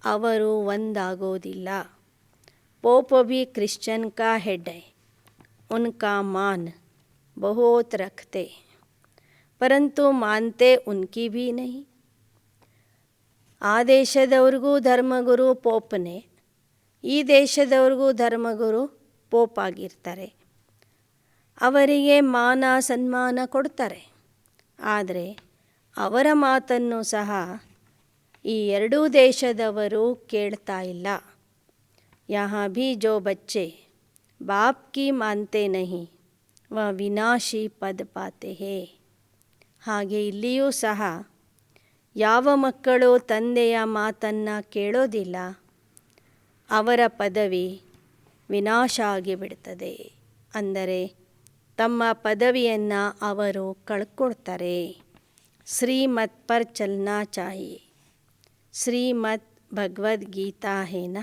ಅವರು ಒಂದಾಗೋದಿಲ್ಲ. पोप भी क्रिश्चियन का हेड है. उनका मान बहुत रखते, परंतु मानते उनकी भी नहीं. ಆ ದೇಶದವ್ರಿಗೂ ಧರ್ಮಗುರು ಪೋಪ್ನೇ, ಈ ದೇಶದವ್ರಿಗೂ ಧರ್ಮಗುರು ಪೋಪ್ ಆಗಿರ್ತಾರೆ. ಅವರಿಗೆ ಮಾನ ಸನ್ಮಾನ ಕೊಡ್ತಾರೆ. ಆದರೆ ಅವರ ಮಾತನ್ನು ಸಹ ಈ ಎರಡೂ ದೇಶದವರು ಕೇಳ್ತಾ ಇಲ್ಲ. यहाँ भी जो बच्चे बाप की मानते नहीं वह विनाशी पद पाते हैं. ಹಾಗೆ ಇಲ್ಲಿಯೂ ಸಹ ಯಾವ ಮಕ್ಕಳು ತಂದೆಯ ಮಾತನ್ನು ಕೇಳೋದಿಲ್ಲ ಅವರ ಪದವಿ ವಿನಾಶ ಆಗಿಬಿಡ್ತದೆ. ಅಂದರೆ ತಮ್ಮ ಪದವಿಯನ್ನು ಅವರು ಕಳ್ಕೊಳ್ತಾರೆ. ಶ್ರೀಮತ್ ಪರ್ ಚಲನಾ ಚಾಹಿಯೆ. श्रीमद् भगवद गीता है ना,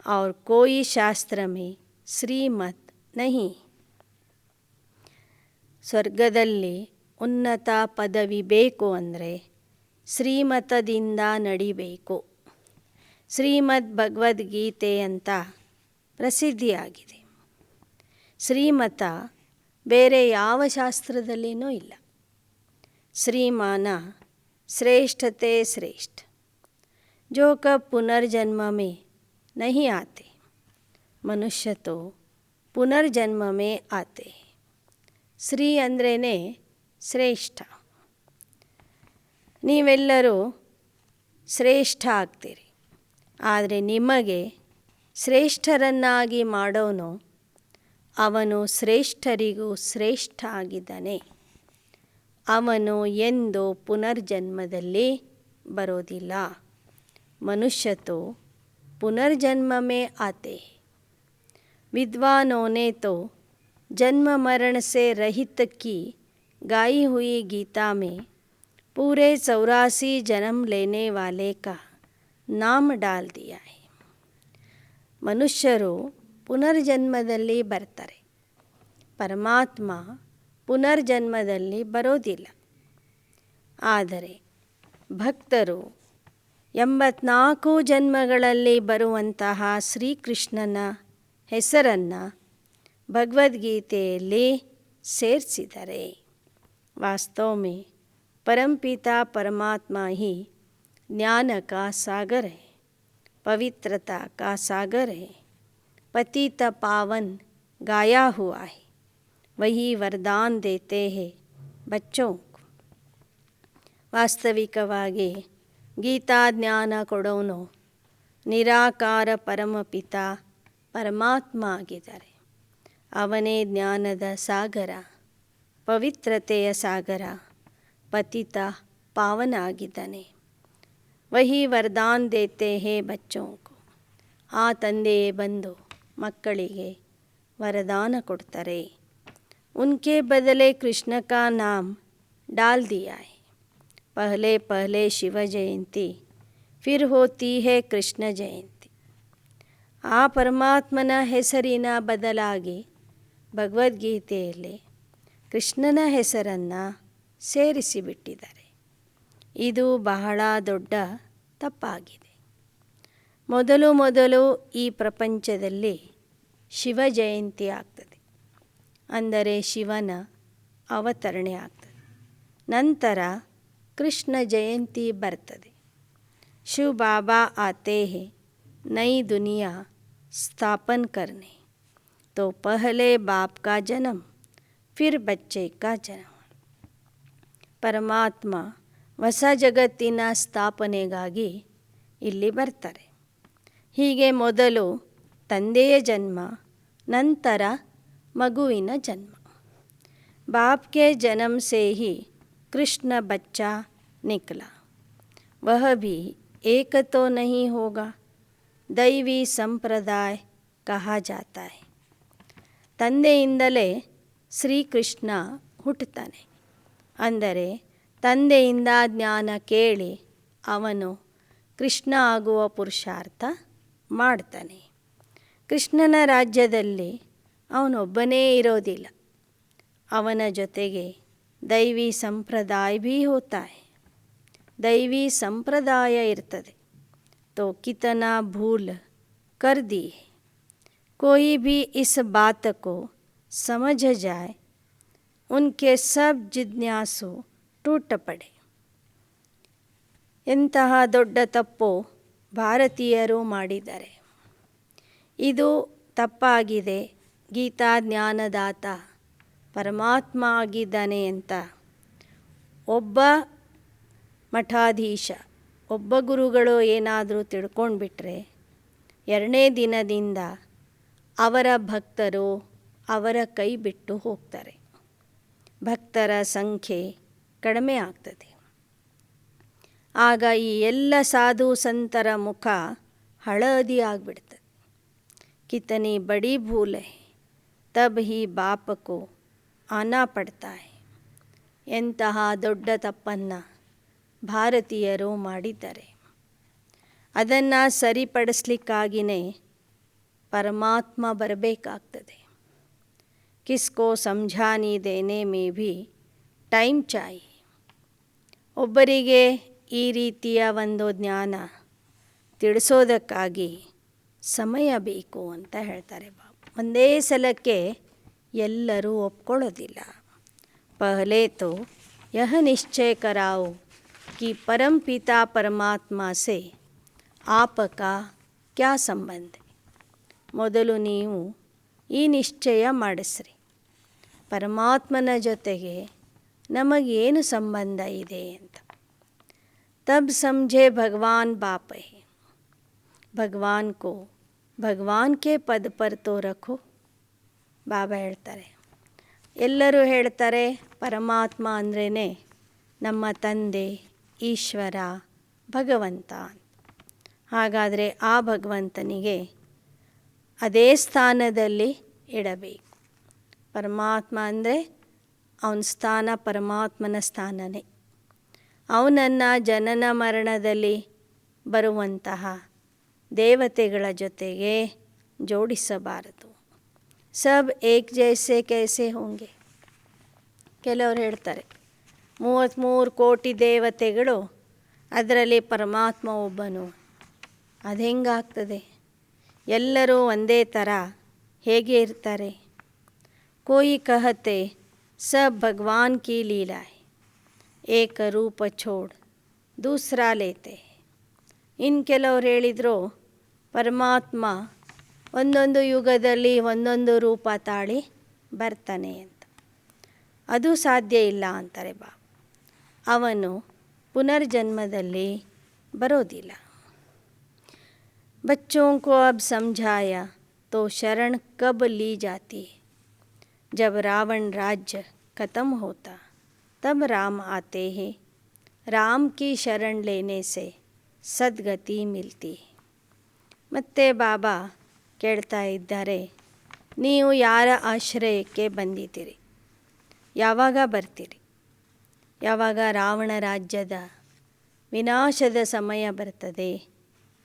और कोई शास्त्र में ಶ್ರೀಮತ್ नहीं. ಸ್ವರ್ಗದಲ್ಲಿ ಉನ್ನತ ಪದವಿ ಬೇಕು ಅಂದರೆ ಶ್ರೀಮತದಿಂದ ನಡಿಬೇಕು. ಶ್ರೀಮದ್ ಭಗವದ್ಗೀತೆ ಅಂತ ಪ್ರಸಿದ್ಧಿಯಾಗಿದೆ. ಶ್ರೀಮತ ಬೇರೆ ಯಾವ ಶಾಸ್ತ್ರದಲ್ಲಿಯೂ ಇಲ್ಲ. ಶ್ರೀಮಾನ श्रेष्ठते श्रेष्ठ जो कब पुनर्जन्म में नहीं आते. मनुष्य तो पुनर्जन्म में आते. ಶ್ರೀ ಅಂದ್ರೇ ಶ್ರೇಷ್ಠ. ನೀವೆಲ್ಲರೂ ಶ್ರೇಷ್ಠ ಆಗ್ತೀರಿ. ಆದರೆ ನಿಮಗೆ ಶ್ರೇಷ್ಠರನ್ನಾಗಿ ಮಾಡೋನು ಅವನು ಶ್ರೇಷ್ಠರಿಗೂ ಶ್ರೇಷ್ಠ ಆಗಿದ್ದಾನೆ. ಅವನು ಎಂದು ಪುನರ್ಜನ್ಮದಲ್ಲಿ ಬರೋದಿಲ್ಲ. मनुष्य तो पुनर्जन्म में आते हैं. विद्वानों ने तो जन्म मरण से रहित की गाई हुई गीता में पूरे 84 जन्म लेने वाले का नाम डाल दिया है. ಮನುಷ್ಯರು ಪುನರ್ಜನ್ಮದಲ್ಲಿ ಬರ್ತಾರೆ. ಪರಮಾತ್ಮ ಪುನರ್ಜನ್ಮದಲ್ಲಿ ಬರೋದಿಲ್ಲ. ಆದರೆ ಭಕ್ತರು 84 ಜನ್ಮಗಳಲ್ಲಿ ಬರುವಂತಹ ಶ್ರೀಕೃಷ್ಣನ ಹೆಸರನ್ನು ಭಗವದ್ಗೀತೆಯಲ್ಲಿ ಸೇರಿಸಿದ್ದಾರೆ. वास्तव में परमपिता परमात्मा ही ज्ञान का सागर है, पवित्रता का सागर है. पतित पावन गाया हुआ है, वही वरदान देते हैं बच्चों को. ವಾಸ್ತವಿಕವಾಗಿ ಗೀತಾ ಜ್ಞಾನ ಕೊಡೋನು ನಿರಾಕಾರ ಪರಮಪಿತ ಪರಮಾತ್ಮ ಆಗಿದ್ದಾರೆ. ಅವನೇ ಜ್ಞಾನದ ಸಾಗರ, ಪವಿತ್ರತೆಯ ಸಾಗರ, ಪತಿತ ಪಾವನ ಆಗಿದ್ದಾನೆ. ವಹಿ ವರದಾನ್ ದೇತೆ ಹೇ ಬಚ್ಚೋಂಕು. ಆ ತಂದೆಯೇ ಬಂದು ಮಕ್ಕಳಿಗೆ ವರದಾನ ಕೊಡ್ತಾರೆ. ಉನ್ಕೆ ಬದಲೆ ಕೃಷ್ಣ ಕಾ ನಾಮ್ ಡಾಲ್ ದಿಯಾ ಹೈ. पहले पहले शिव जयंती फिर होती है ಕೃಷ್ಣ ಜಯಂತಿ. ಆ ಪರಮಾತ್ಮನ ಹೆಸರಿನ ಬದಲಾಗಿ ಭಗವದ್ಗೀತೆಯಲ್ಲಿ ಕೃಷ್ಣನ ಹೆಸರನ್ನು ಸೇರಿಸಿಬಿಟ್ಟಿದ್ದಾರೆ. ಇದು ಬಹಳ ದೊಡ್ಡ ತಪ್ಪಾಗಿದೆ. ಮೊದಲು ಈ ಪ್ರಪಂಚದಲ್ಲಿ ಶಿವ ಜಯಂತಿ ಆಗ್ತದೆ. ಅಂದರೆ ಶಿವನ ಅವತರಣೆ ಆಗ್ತದೆ. ನಂತರ कृष्ण जयंती बरतदे. शिव बाबा आते हैं नई दुनिया स्थापन करने. तो पहले बाप का जन्म फिर बच्चे का जन्म. ಪರಮಾತ್ಮ ಹೊಸ ಜಗತ್ತಿನ ಸ್ಥಾಪನೆಗಾಗಿ ಇಲ್ಲಿ ಬರ್ತಾರೆ. ಹೀಗೆ ಮೊದಲು ತಂದೆಯ ಜನ್ಮ, ನಂತರ ಮಗುವಿನ ಜನ್ಮ. बाप के जन्म से ही कृष्ण बच्चा निकला. वह भी एक तो नहीं होगा, दैवी संप्रदाय कहा जाता है. ತಂದೆಯಿಂದಲೇ ಶ್ರೀಕೃಷ್ಣ ಹುಟ್ಟುತ್ತಾನೆ. ಅಂದರೆ ತಂದೆಯಿಂದ ಜ್ಞಾನ ಕೇಳಿ ಅವನು ಕೃಷ್ಣ ಆಗುವ ಪುರುಷಾರ್ಥ ಮಾಡ್ತಾನೆ. ಕೃಷ್ಣನ ರಾಜ್ಯದಲ್ಲಿ ಅವನೊಬ್ಬನೇ ಇರೋದಿಲ್ಲ. ಅವನ ಜೊತೆಗೆ दैवी संप्रदाय भी होता है. दैवी संप्रदाय इರ್ತದೆ. तो कितना भूल कर दी है. कोई भी इस बात को समझ जाए उनके सब जिज्ञासु टूट पड़े. ಎಂತಹ ದೊಡ್ಡ ತಪ್ಪು ಭಾರತೀಯರು ಮಾಡಿದ್ದಾರೆ. ಇದು ತಪ್ಪಾಗಿದೆ. ಗೀತಾ ಜ್ಞಾನದಾತ ಪರಮಾತ್ಮ ಆಗಿದ್ದಾನೆ ಅಂತ ಒಬ್ಬ ಮಠಾಧೀಶ, ಒಬ್ಬ ಗುರುಗಳು ಏನಾದರೂ ತಿಳ್ಕೊಂಡ್ಬಿಟ್ರೆ ಎರಡನೇ ದಿನದಿಂದ ಅವರ ಭಕ್ತರು ಅವರ ಕೈ ಬಿಟ್ಟು ಹೋಗ್ತಾರೆ. ಭಕ್ತರ ಸಂಖ್ಯೆ ಕಡಿಮೆ ಆಗ್ತದೆ. ಆಗ ಈ ಎಲ್ಲ ಸಾಧು ಸಂತರ ಮುಖ ಹಳದಿ ಆಗಿಬಿಡ್ತದೆ. ಕಿತನಿ ಬಡಿ ಭೂಲ್ ಹೈ ತಬ್ ಹಿ ಬಾಪ್ ಕೋ ಆನಾ ಪಡ್ತಾ ಹೈ. ಎಂತಹ ದೊಡ್ಡ ತಪ್ಪನ್ನು ಭಾರತೀಯರು ಮಾಡಿದ್ದಾರೆ. ಅದನ್ನು ಸರಿಪಡಿಸ್ಲಿಕ್ಕಾಗಿಯೇ ಪರಮಾತ್ಮ ಬರಬೇಕಾಗ್ತದೆ. ಕಿಸ್ಕೋ ಸಮझाने देने में भी ಟೈಮ್ ಚಾಯಿ. ಒಬ್ಬರಿಗೆ ಈ ರೀತಿಯ ಒಂದು ಜ್ಞಾನ ತಿಳಿಸೋದಕ್ಕಾಗಿ ಸಮಯ ಬೇಕು ಅಂತ ಹೇಳ್ತಾರೆ ಬಾಬಾ. ಒಂದೇ ಸಲಕ್ಕೆ ಎಲ್ಲರೂ ಒಪ್ಕೊಳ್ಳೋದಿಲ್ಲ. ಪಹಲೆ ತೋ ಯಹ ನಿಶ್ಚಯ ಕರಾओ कि परम पिता परमात्मा से आपका क्या ಸಂಬಂಧ. ಮೊದಲು ನೀವು ಈ ನಿಶ್ಚಯ ಮಾಡಿಸ್ರಿ, ಪರಮಾತ್ಮನ ಜೊತೆಗೆ ನಮಗೇನು ಸಂಬಂಧ ಇದೆ ಅಂತ. तब समझे भगवान बाप है. भगवान को भगवान के पद पर तो रखो. ಬಾಬಾ ಹೇಳ್ತಾರೆ, ಎಲ್ಲರೂ ಹೇಳ್ತಾರೆ ಪರಮಾತ್ಮ ಅಂದ್ರೇ ನಮ್ಮ ತಂದೆ, ಈಶ್ವರ, ಭಗವಂತ. ಹಾಗಾದರೆ ಆ ಭಗವಂತನಿಗೆ ಅದೇ ಸ್ಥಾನದಲ್ಲಿ ಇಡಬೇಕು. ಪರಮಾತ್ಮ ಅಂದರೆ ಅವನ ಸ್ಥಾನ ಪರಮಾತ್ಮನ ಸ್ಥಾನನೇ. ಅವನನ್ನು ಜನನ ಮರಣದಲ್ಲಿ ಬರುವಂತಹ ದೇವತೆಗಳ ಜೊತೆಗೆ ಜೋಡಿಸಬಾರದು. ಸಬ್ ಏಕ್ ಜೈಸೆ ಕೈಸೆ ಹೋಂಗೆ. ಕೆಲವರು ಹೇಳ್ತಾರೆ 33 ಕೋಟಿ ದೇವತೆಗಳು, ಅದರಲ್ಲಿ ಪರಮಾತ್ಮ ಒಬ್ಬನು. ಅದು ಹೆಂಗಾಗ್ತದೆ? ಎಲ್ಲರೂ ಒಂದೇ ಥರ ಹೇಗೆ ಇರ್ತಾರೆ? ಕೋಯಿ ಕಹತೆ ಸಬ್ ಭಗವಾನ್ ಕಿ ಲೀಲಾ ಹೈ, ಏಕ ರೂಪ ಛೋಡ್ ದೂಸರಾ ಲೇತೆ. ಇನ್ನು ಕೆಲವರು ಹೇಳಿದರು ಪರಮಾತ್ಮ ಒಂದೊಂದು ಯುಗದಲ್ಲಿ ಒಂದೊಂದು ರೂಪ ತಾಳಿ ಬರ್ತಾನೆ ಅಂತ. ಅದು ಸಾಧ್ಯ ಇಲ್ಲ ಅಂತಾರೆ ಬಾಬಾ. ಅವನು ಪುನರ್ಜನ್ಮದಲ್ಲಿ ಬರೋದಿಲ್ಲ. बच्चों को अब समझाया तो शरण कब ली जाती है. जब रावण राज्य खत्म होता तब राम आते हैं. राम की शरण लेने से सद्गति मिलती है. ಮತ್ತೆ ಬಾಬಾ ಕೇಳ್ತಾ ಇದ್ದಾರೆ, ನೀವು ಯಾರ ಆಶ್ರಯಕ್ಕೆ ಬಂದಿದ್ದೀರಿ? ಯಾವಾಗ ಬರ್ತೀರಿ? ಯಾವಾಗ ರಾವಣ ರಾಜ್ಯದ ವಿನಾಶದ ಸಮಯ ಬರ್ತದೆ,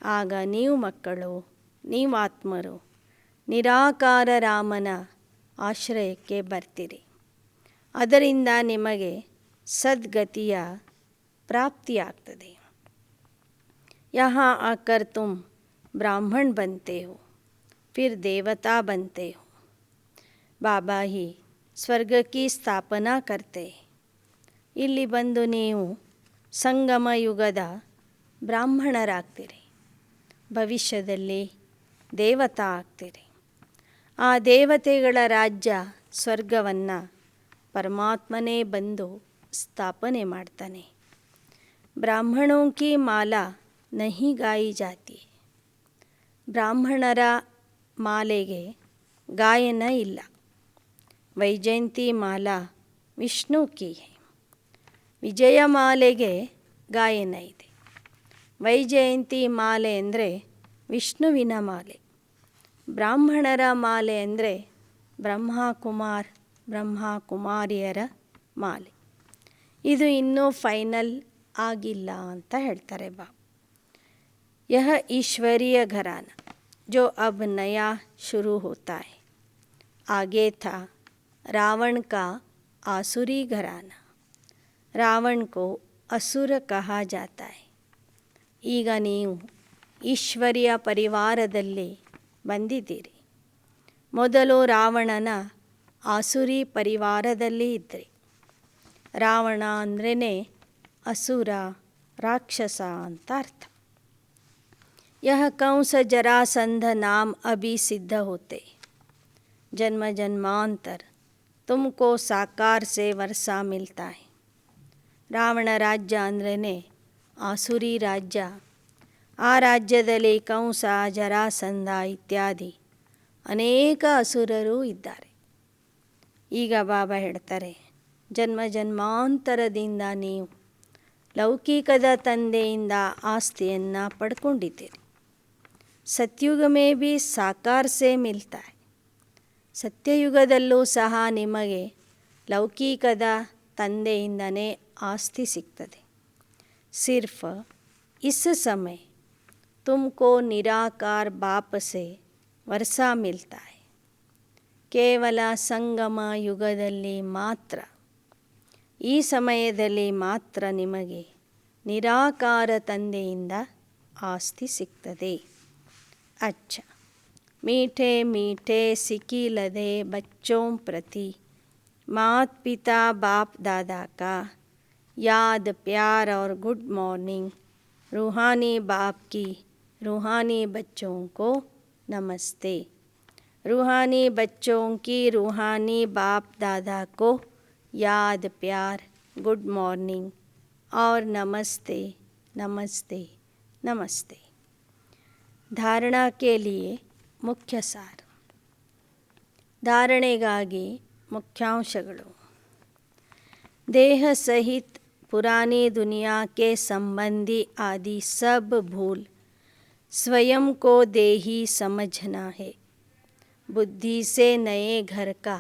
ಆಗ ನೀವು ಮಕ್ಕಳು, ನೀವು ಆತ್ಮರು ನಿರಾಕಾರ ರಾಮನ ಆಶ್ರಯಕ್ಕೆ ಬರ್ತೀರಿ. ಅದರಿಂದ ನಿಮಗೆ ಸದ್ಗತಿಯ ಪ್ರಾಪ್ತಿಯಾಗ್ತದೆ. यहाँ आकर तुम ब्राह्मण बनते हो, फिर देवता बनते हो. बाबा ही स्वर्ग की स्थापना करते. ಇಲ್ಲಿ ಬಂದು ನೀವು ಸಂಗಮ ಯುಗದ ಬ್ರಾಹ್ಮಣರಾಗ್ತೀರಿ, ಭವಿಷ್ಯದಲ್ಲಿ ದೇವತಾ ಆಗ್ತೀರಿ. ಆ ದೇವತೆಗಳ ರಾಜ್ಯ ಸ್ವರ್ಗವನ್ನು ಪರಮಾತ್ಮನೇ ಬಂದು ಸ್ಥಾಪನೆ ಮಾಡ್ತಾನೆ. ಬ್ರಾಹ್ಮಣೋं की माला नहीं गाई जाती. ಬ್ರಾಹ್ಮಣರ ಮಾಲೆಗೆ ಗಾಯನ ಇಲ್ಲ. ವೈಜಯಂತಿ ಮಾಲಾ ವಿಷ್ಣು ಕಿ ಹೈ. ವಿಜಯ ಮಾಲೆಗೆ ಗಾಯನ ಇದೆ. ವೈಜಯಂತಿ ಮಾಲೆ ಅಂದರೆ ವಿಷ್ಣುವಿನ ಮಾಲೆ. ಬ್ರಾಹ್ಮಣರ ಮಾಲೆ ಅಂದರೆ ಬ್ರಹ್ಮಕುಮಾರ್ ಬ್ರಹ್ಮಕುಮಾರಿಯರ ಮಾಲೆ. ಇದು ಇನ್ನೂ ಫೈನಲ್ ಆಗಿಲ್ಲ ಅಂತ ಹೇಳ್ತಾರೆ ಬಾಬಾ. यह ईश्वरीय घराना जो अब नया शुरू होता है. आगे था रावण का आसुरी घराना. रावण को असुर कहा जाता है. ಈಗ ನೀವು ಈಶ್ವರಿಯ ಪರಿವಾರದಲ್ಲಿ ಬಂದಿದ್ದೀರಿ. ಮೊದಲು ರಾವಣನ ಆಸುರಿ ಪರಿವಾರದಲ್ಲಿ ಇದ್ರಿ. ರಾವಣ ಅಂದ್ರೇ ಅಸುರ, ರಾಕ್ಷಸ ಅಂತ ಅರ್ಥ. यह कंस जरासंध नाम अभी सिद्ध होते. जन्म जन्मांतर तुमको साकार से वर्षा मिलता है. ರಾವಣ ರಾಜ್ಯ ಅಂದ್ರೇ ಆಸುರಿ ರಾಜ್ಯ. ಆ ರಾಜ್ಯದಲ್ಲಿ ಕಂಸ, ಜರಾಸಂಧ ಇತ್ಯಾದಿ ಅನೇಕ ಅಸುರರು ಇದ್ದಾರೆ. ಈಗ ಬಾಬಾ ಹೇಳ್ತಾರೆ, ಜನ್ಮ ಜನ್ಮಾಂತರದಿಂದ ನೀವು ಲೌಕಿಕದ ತಂದೆಯಿಂದ ಆಸ್ತಿಯನ್ನು ಪಡ್ಕೊಂಡಿದ್ದೀರಿ. ಸತ್ಯುಗ ಮೇ ಭಿ ಸಾಕಾರ ಸೇ ಮಿಲ್ತಾ ಹೈ. ಸತ್ಯಯುಗದಲ್ಲೂ ಸಹ ನಿಮಗೆ ಲೌಕಿಕದ ತಂದೆಯಿಂದನೇ ಆಸ್ತಿ ಸಿಗ್ತದೆ. ಸಿರ್ಫ್ ಇಸ್ ಸಮಯ ತುಮಕೋ ನಿರಾಕಾರ ಬಾಪ್ ಸೆ ವರ್ಷ ಮಿಲ್ತಾ ಹೈ. ಕೇವಲ ಸಂಗಮ ಯುಗದಲ್ಲಿ ಮಾತ್ರ, ಈ ಸಮಯದಲ್ಲಿ ಮಾತ್ರ ನಿಮಗೆ ನಿರಾಕಾರ ತಂದೆಯಿಂದ ಆಸ್ತಿ ಸಿಗ್ತದೆ. ಅಚ್ಚ मीठे मीठे सिकीलदे बच्चों प्रति मात पिता बाप दादा का याद प्यार और गुड मॉर्निंग. रूहानी बाप की रूहानी बच्चों को नमस्ते. रूहानी बच्चों की रूहानी बाप दादा को याद प्यार गुड मॉर्निंग और नमस्ते नमस्ते नमस्ते. धारणा के लिए ಮುಖ್ಯ ಸಾರ. ಧಾರಣೆಗಾಗಿ ಮುಖ್ಯಾಂಶಗಳು. ದೇಹ ಸಹಿತ पुरानी दुनिया के संबंधी आदि सब भूल स्वयं को देही समझना है. बुद्धि से नए घर का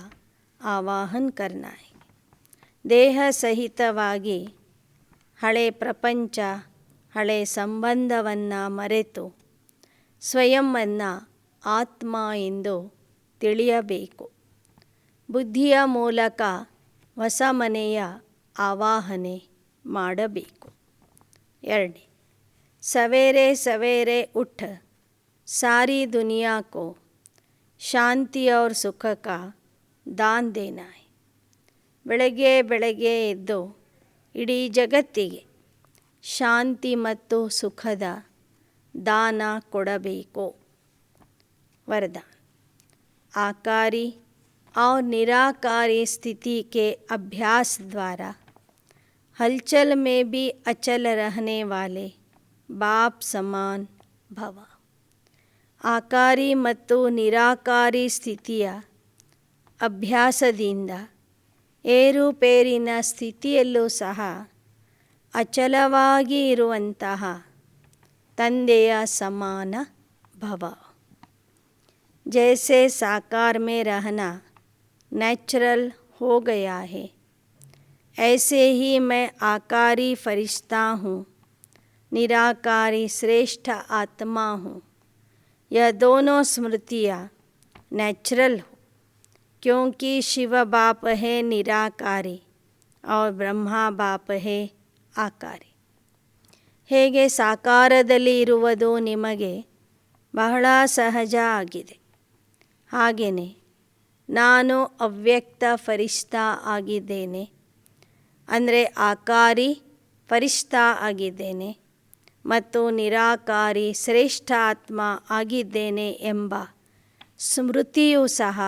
आवाहन करना है. ದೇಹ ಸಹಿತವಾಗಿ ಹಳೆ ಪ್ರಪಂಚ, ಹಳೆ ಸಂಬಂಧವನ್ನು ಮರೆತು ಸ್ವಯಂವನ್ನು ಆತ್ಮ ಎಂದು ತಿಳಿಯಬೇಕು. ಬುದ್ಧಿಯ ಮೂಲಕ ಹೊಸ ಮನೆಯ ಆವಾಹನೆ ಮಾಡಬೇಕು. 2. ಸವೇರೆ ಸವೇರೆ ಉಠ ಸಾರಿ ದುನಿಯಾ ಕೋ ಶಾಂತಿ और ಸುಖ का दान देना है. ಬೆಳಗ್ಗೆ ಬೆಳಗ್ಗೆ ಎದ್ದು ಇಡೀ ಜಗತ್ತಿಗೆ ಶಾಂತಿ ಮತ್ತು ಸುಖದ ದಾನ ಕೊಡಬೇಕು. वरदान. आकारी और निराकारी स्थिति के अभ्यास द्वारा हलचल में भी अचल रहने वाले बाप समान भव. आकारी ಮತ್ತು ನಿರಾಕಾರಿ ಸ್ಥಿತಿಯ ಅಭ್ಯಾಸದಿಂದ ಏರುಪೇರಿನ ಸ್ಥಿತಿಯಲ್ಲೂ ಸಹ ಅಚಲವಾಗಿ ಇರುವಂತಹ ತಂದೆಯ ಸಮಾನ ಭವ. जैसे साकार में रहना नेचुरल हो गया है, ऐसे ही मैं आकारी फरिश्ता हूँ, निराकारी श्रेष्ठ आत्मा हूँ. यह दोनों स्मृतियाँ नेचुरल हो, क्योंकि शिव बाप है निराकारी और ब्रह्मा बाप है आकारी. ಹೇಗೆ ಸಾಕಾರದಲ್ಲಿ ಇರುವುದು ನಿಮಗೆ ಬಹಳ ಸಹಜ ಆಗಿದೆ, ಹಾಗೆಯೇ ನಾನು ಅವ್ಯಕ್ತ ಫರಿಷ್ಠಾ ಆಗಿದ್ದೇನೆ, ಅಂದರೆ ಆಕಾರಿ ಫರಿಷ್ಠಾ ಆಗಿದ್ದೇನೆ ಮತ್ತು ನಿರಾಕಾರಿ ಶ್ರೇಷ್ಠ ಆತ್ಮ ಆಗಿದ್ದೇನೆ ಎಂಬ ಸ್ಮೃತಿಯೂ ಸಹ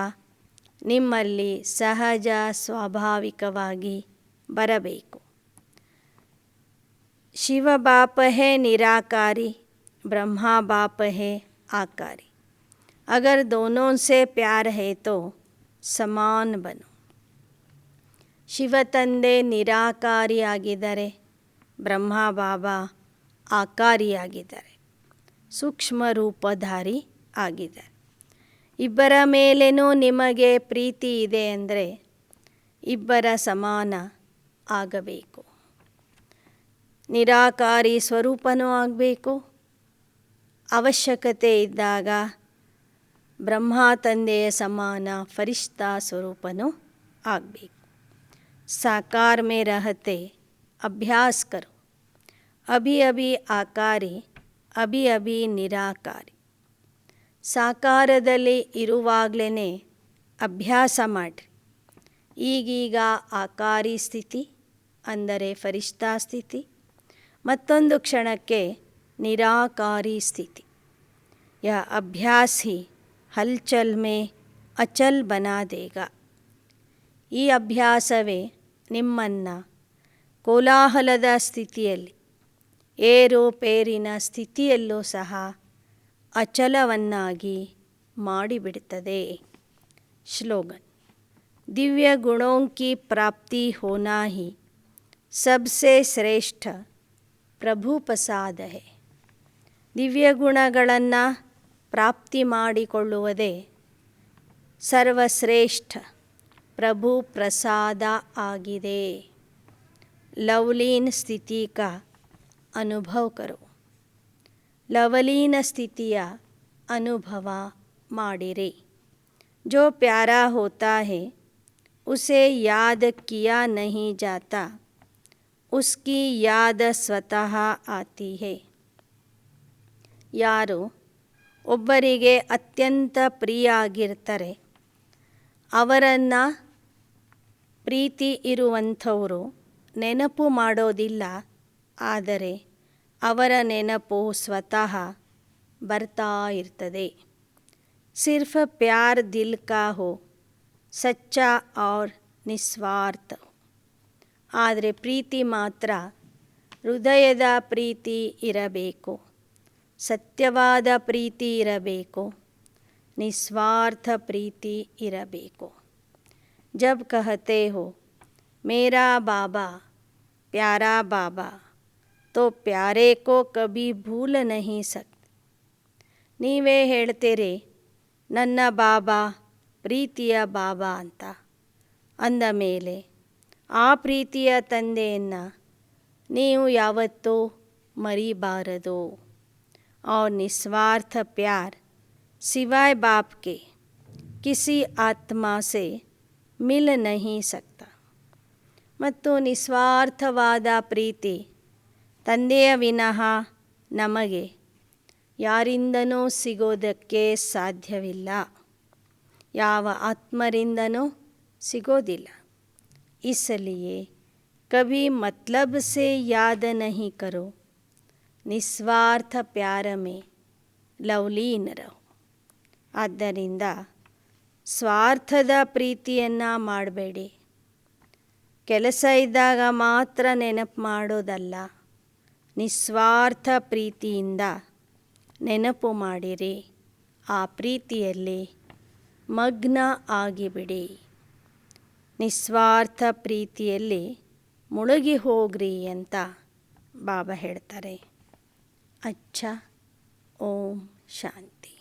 ನಿಮ್ಮಲ್ಲಿ ಸಹಜ ಸ್ವಾಭಾವಿಕವಾಗಿ ಬರಬೇಕು. ಶಿವ ಬಾಪ ಹೇ ನಿರಾಕಾರಿ, ब्रह्मा बाप है आकारी. अगर दोनों से प्यार है तो समान बनो. ಶಿವ ತಂದೆ ನಿರಾಕಾರಿಯಾಗಿದ್ದಾರೆ, ಬ್ರಹ್ಮ ಬಾಬಾ ಆಕಾರಿಯಾಗಿದ್ದಾರೆ, ಸೂಕ್ಷ್ಮ ರೂಪಧಾರಿ ಆಗಿದ್ದಾರೆ. ಇಬ್ಬರ ಮೇಲೇನೂ ನಿಮಗೆ ಪ್ರೀತಿ ಇದೆ ಅಂದರೆ ಇಬ್ಬರ ಸಮಾನ ಆಗಬೇಕು. ನಿರಾಕಾರಿ ಸ್ವರೂಪನೂ ಆಗಬೇಕು, ಅವಶ್ಯಕತೆ ಇದ್ದಾಗ ಬ್ರಹ್ಮ ತಂದೆಯ ಸಮಾನ ಫರಿಷ್ಠಾ ಸ್ವರೂಪನೂ ಆಗಬೇಕು. साकार में रहते अभ्यास करो. अभी अभी आकारी, अभी अभी निराकारी. ಸಾಕಾರದಲ್ಲಿ ಇರುವಾಗಲೇ ಅಭ್ಯಾಸ ಮಾಡಿರಿ. ಈಗೀಗ ಆಕಾರಿ ಸ್ಥಿತಿ ಅಂದರೆ ಫರಿಷ್ಠಾ ಸ್ಥಿತಿ, ಮತ್ತೊಂದು ಕ್ಷಣಕ್ಕೆ ನಿರಾಕಾರಿ ಸ್ಥಿತಿ. यह अभ्यास ही हलचल में अचल बना देगा. ಈ ಅಭ್ಯಾಸವೇ ನಿಮ್ಮನ್ನು ಕೋಲಾಹಲದ ಸ್ಥಿತಿಯಲ್ಲಿ ಏರುಪೇರಿನ ಸ್ಥಿತಿಯಲ್ಲೂ ಸಹ ಅಚಲವನ್ನಾಗಿ ಮಾಡಿಬಿಡುತ್ತದೆ. श्लोगन दिव्य गुणों की प्राप्ति होना ही सबसे श्रेष्ठ प्रभु प्रसाद है. ದಿವ್ಯ ಗುಣಗಳನ್ನು ಪ್ರಾಪ್ತಿ ಮಾಡಿಕೊಳ್ಳುವುದೇ ಸರ್ವಶ್ರೇಷ್ಠ ಪ್ರಭು ಪ್ರಸಾದ ಆಗಿದೆ. ಲವಲೀನ ಸ್ಥಿತಿ का ಅನುಭವ करो. ಲವಲೀನ ಸ್ಥಿತಿಯ ಅನುಭವ ಮಾಡಿರಿ. जो प्यारा होता है उसे याद किया नहीं जाता, उसकी याद स्वतः आती है. ಯಾರು ಒಬ್ಬರಿಗೆ ಅತ್ಯಂತ ಪ್ರಿಯ ಆಗಿರ್ತಾರೆ ಅವರನ್ನು ಪ್ರೀತಿ ಇರುವಂಥವರು ನೆನಪು ಮಾಡೋದಿಲ್ಲ, ಆದರೆ ಅವರ ನೆನಪು ಸ್ವತಃ ಬರ್ತಾ ಇರ್ತದೆ. सिर्फ प्यार दिल का हो, सच्चा और निस्वार्थ. ಆದರೆ ಪ್ರೀತಿ ಮಾತ್ರ ಹೃದಯದ ಪ್ರೀತಿ ಇರಬೇಕು, ಸತ್ಯವಾದ ಪ್ರೀತಿ ಇರಬೇಕು, ನಿಸ್ವಾರ್ಥ ಪ್ರೀತಿ ಇರಬೇಕು. जब कहते हो मेरा बाबा प्यारा बाबा तो प्यारे को कभी भूल नहीं सकते. ನೀವೇ ಹೇಳ್ತೀರಿ ನನ್ನ ಬಾಬಾ ಪ್ರೀತಿಯ ಬಾಬಾ ಅಂತ ಅಂದ ಮೇಲೆ ಆ ಪ್ರೀತಿಯ ತಂದೆಯನ್ನು ನೀವು ಯಾವತ್ತೂ ಮರಿಬಾರದು. और निस्वार्थ प्यार सिवाय बाप के किसी आत्मा से मिल नहीं सकता. ಮತ್ತು ನಿಸ್ವಾರ್ಥವಾದ ಪ್ರೀತಿ ತಂದೆಯ ವಿನಃ ನಮಗೆ ಯಾರಿಂದನೂ ಸಿಗೋದಕ್ಕೆ ಸಾಧ್ಯವಿಲ್ಲ, ಯಾವ ಆತ್ಮರಿಂದನೂ ಸಿಗೋದಿಲ್ಲ. इसलिए कभी मतलब से याद नहीं करो, ನಿಸ್ವಾರ್ಥ ಪ್ಯಾರ में ಲವಲೀನ ರಹೋ. ಆದ್ದರಿಂದ ಸ್ವಾರ್ಥದ ಪ್ರೀತಿಯನ್ನು ಮಾಡಬೇಡಿ. ಕೆಲಸ ಇದ್ದಾಗ ಮಾತ್ರ ನೆನಪು ಮಾಡೋದಲ್ಲ, ನಿಸ್ವಾರ್ಥ ಪ್ರೀತಿಯಿಂದ ನೆನಪು ಮಾಡಿರಿ. ಆ ಪ್ರೀತಿಯಲ್ಲಿ ಮಗ್ನ ಆಗಿಬಿಡಿ. ನಿಸ್ವಾರ್ಥ ಪ್ರೀತಿಯಲ್ಲಿ ಮುಳುಗಿ ಹೋಗ್ರಿ ಅಂತ ಬಾಬಾ ಹೇಳ್ತಾರೆ. ಅಚ್ಚಾ, ಓಂ ಶಾಂತಿ.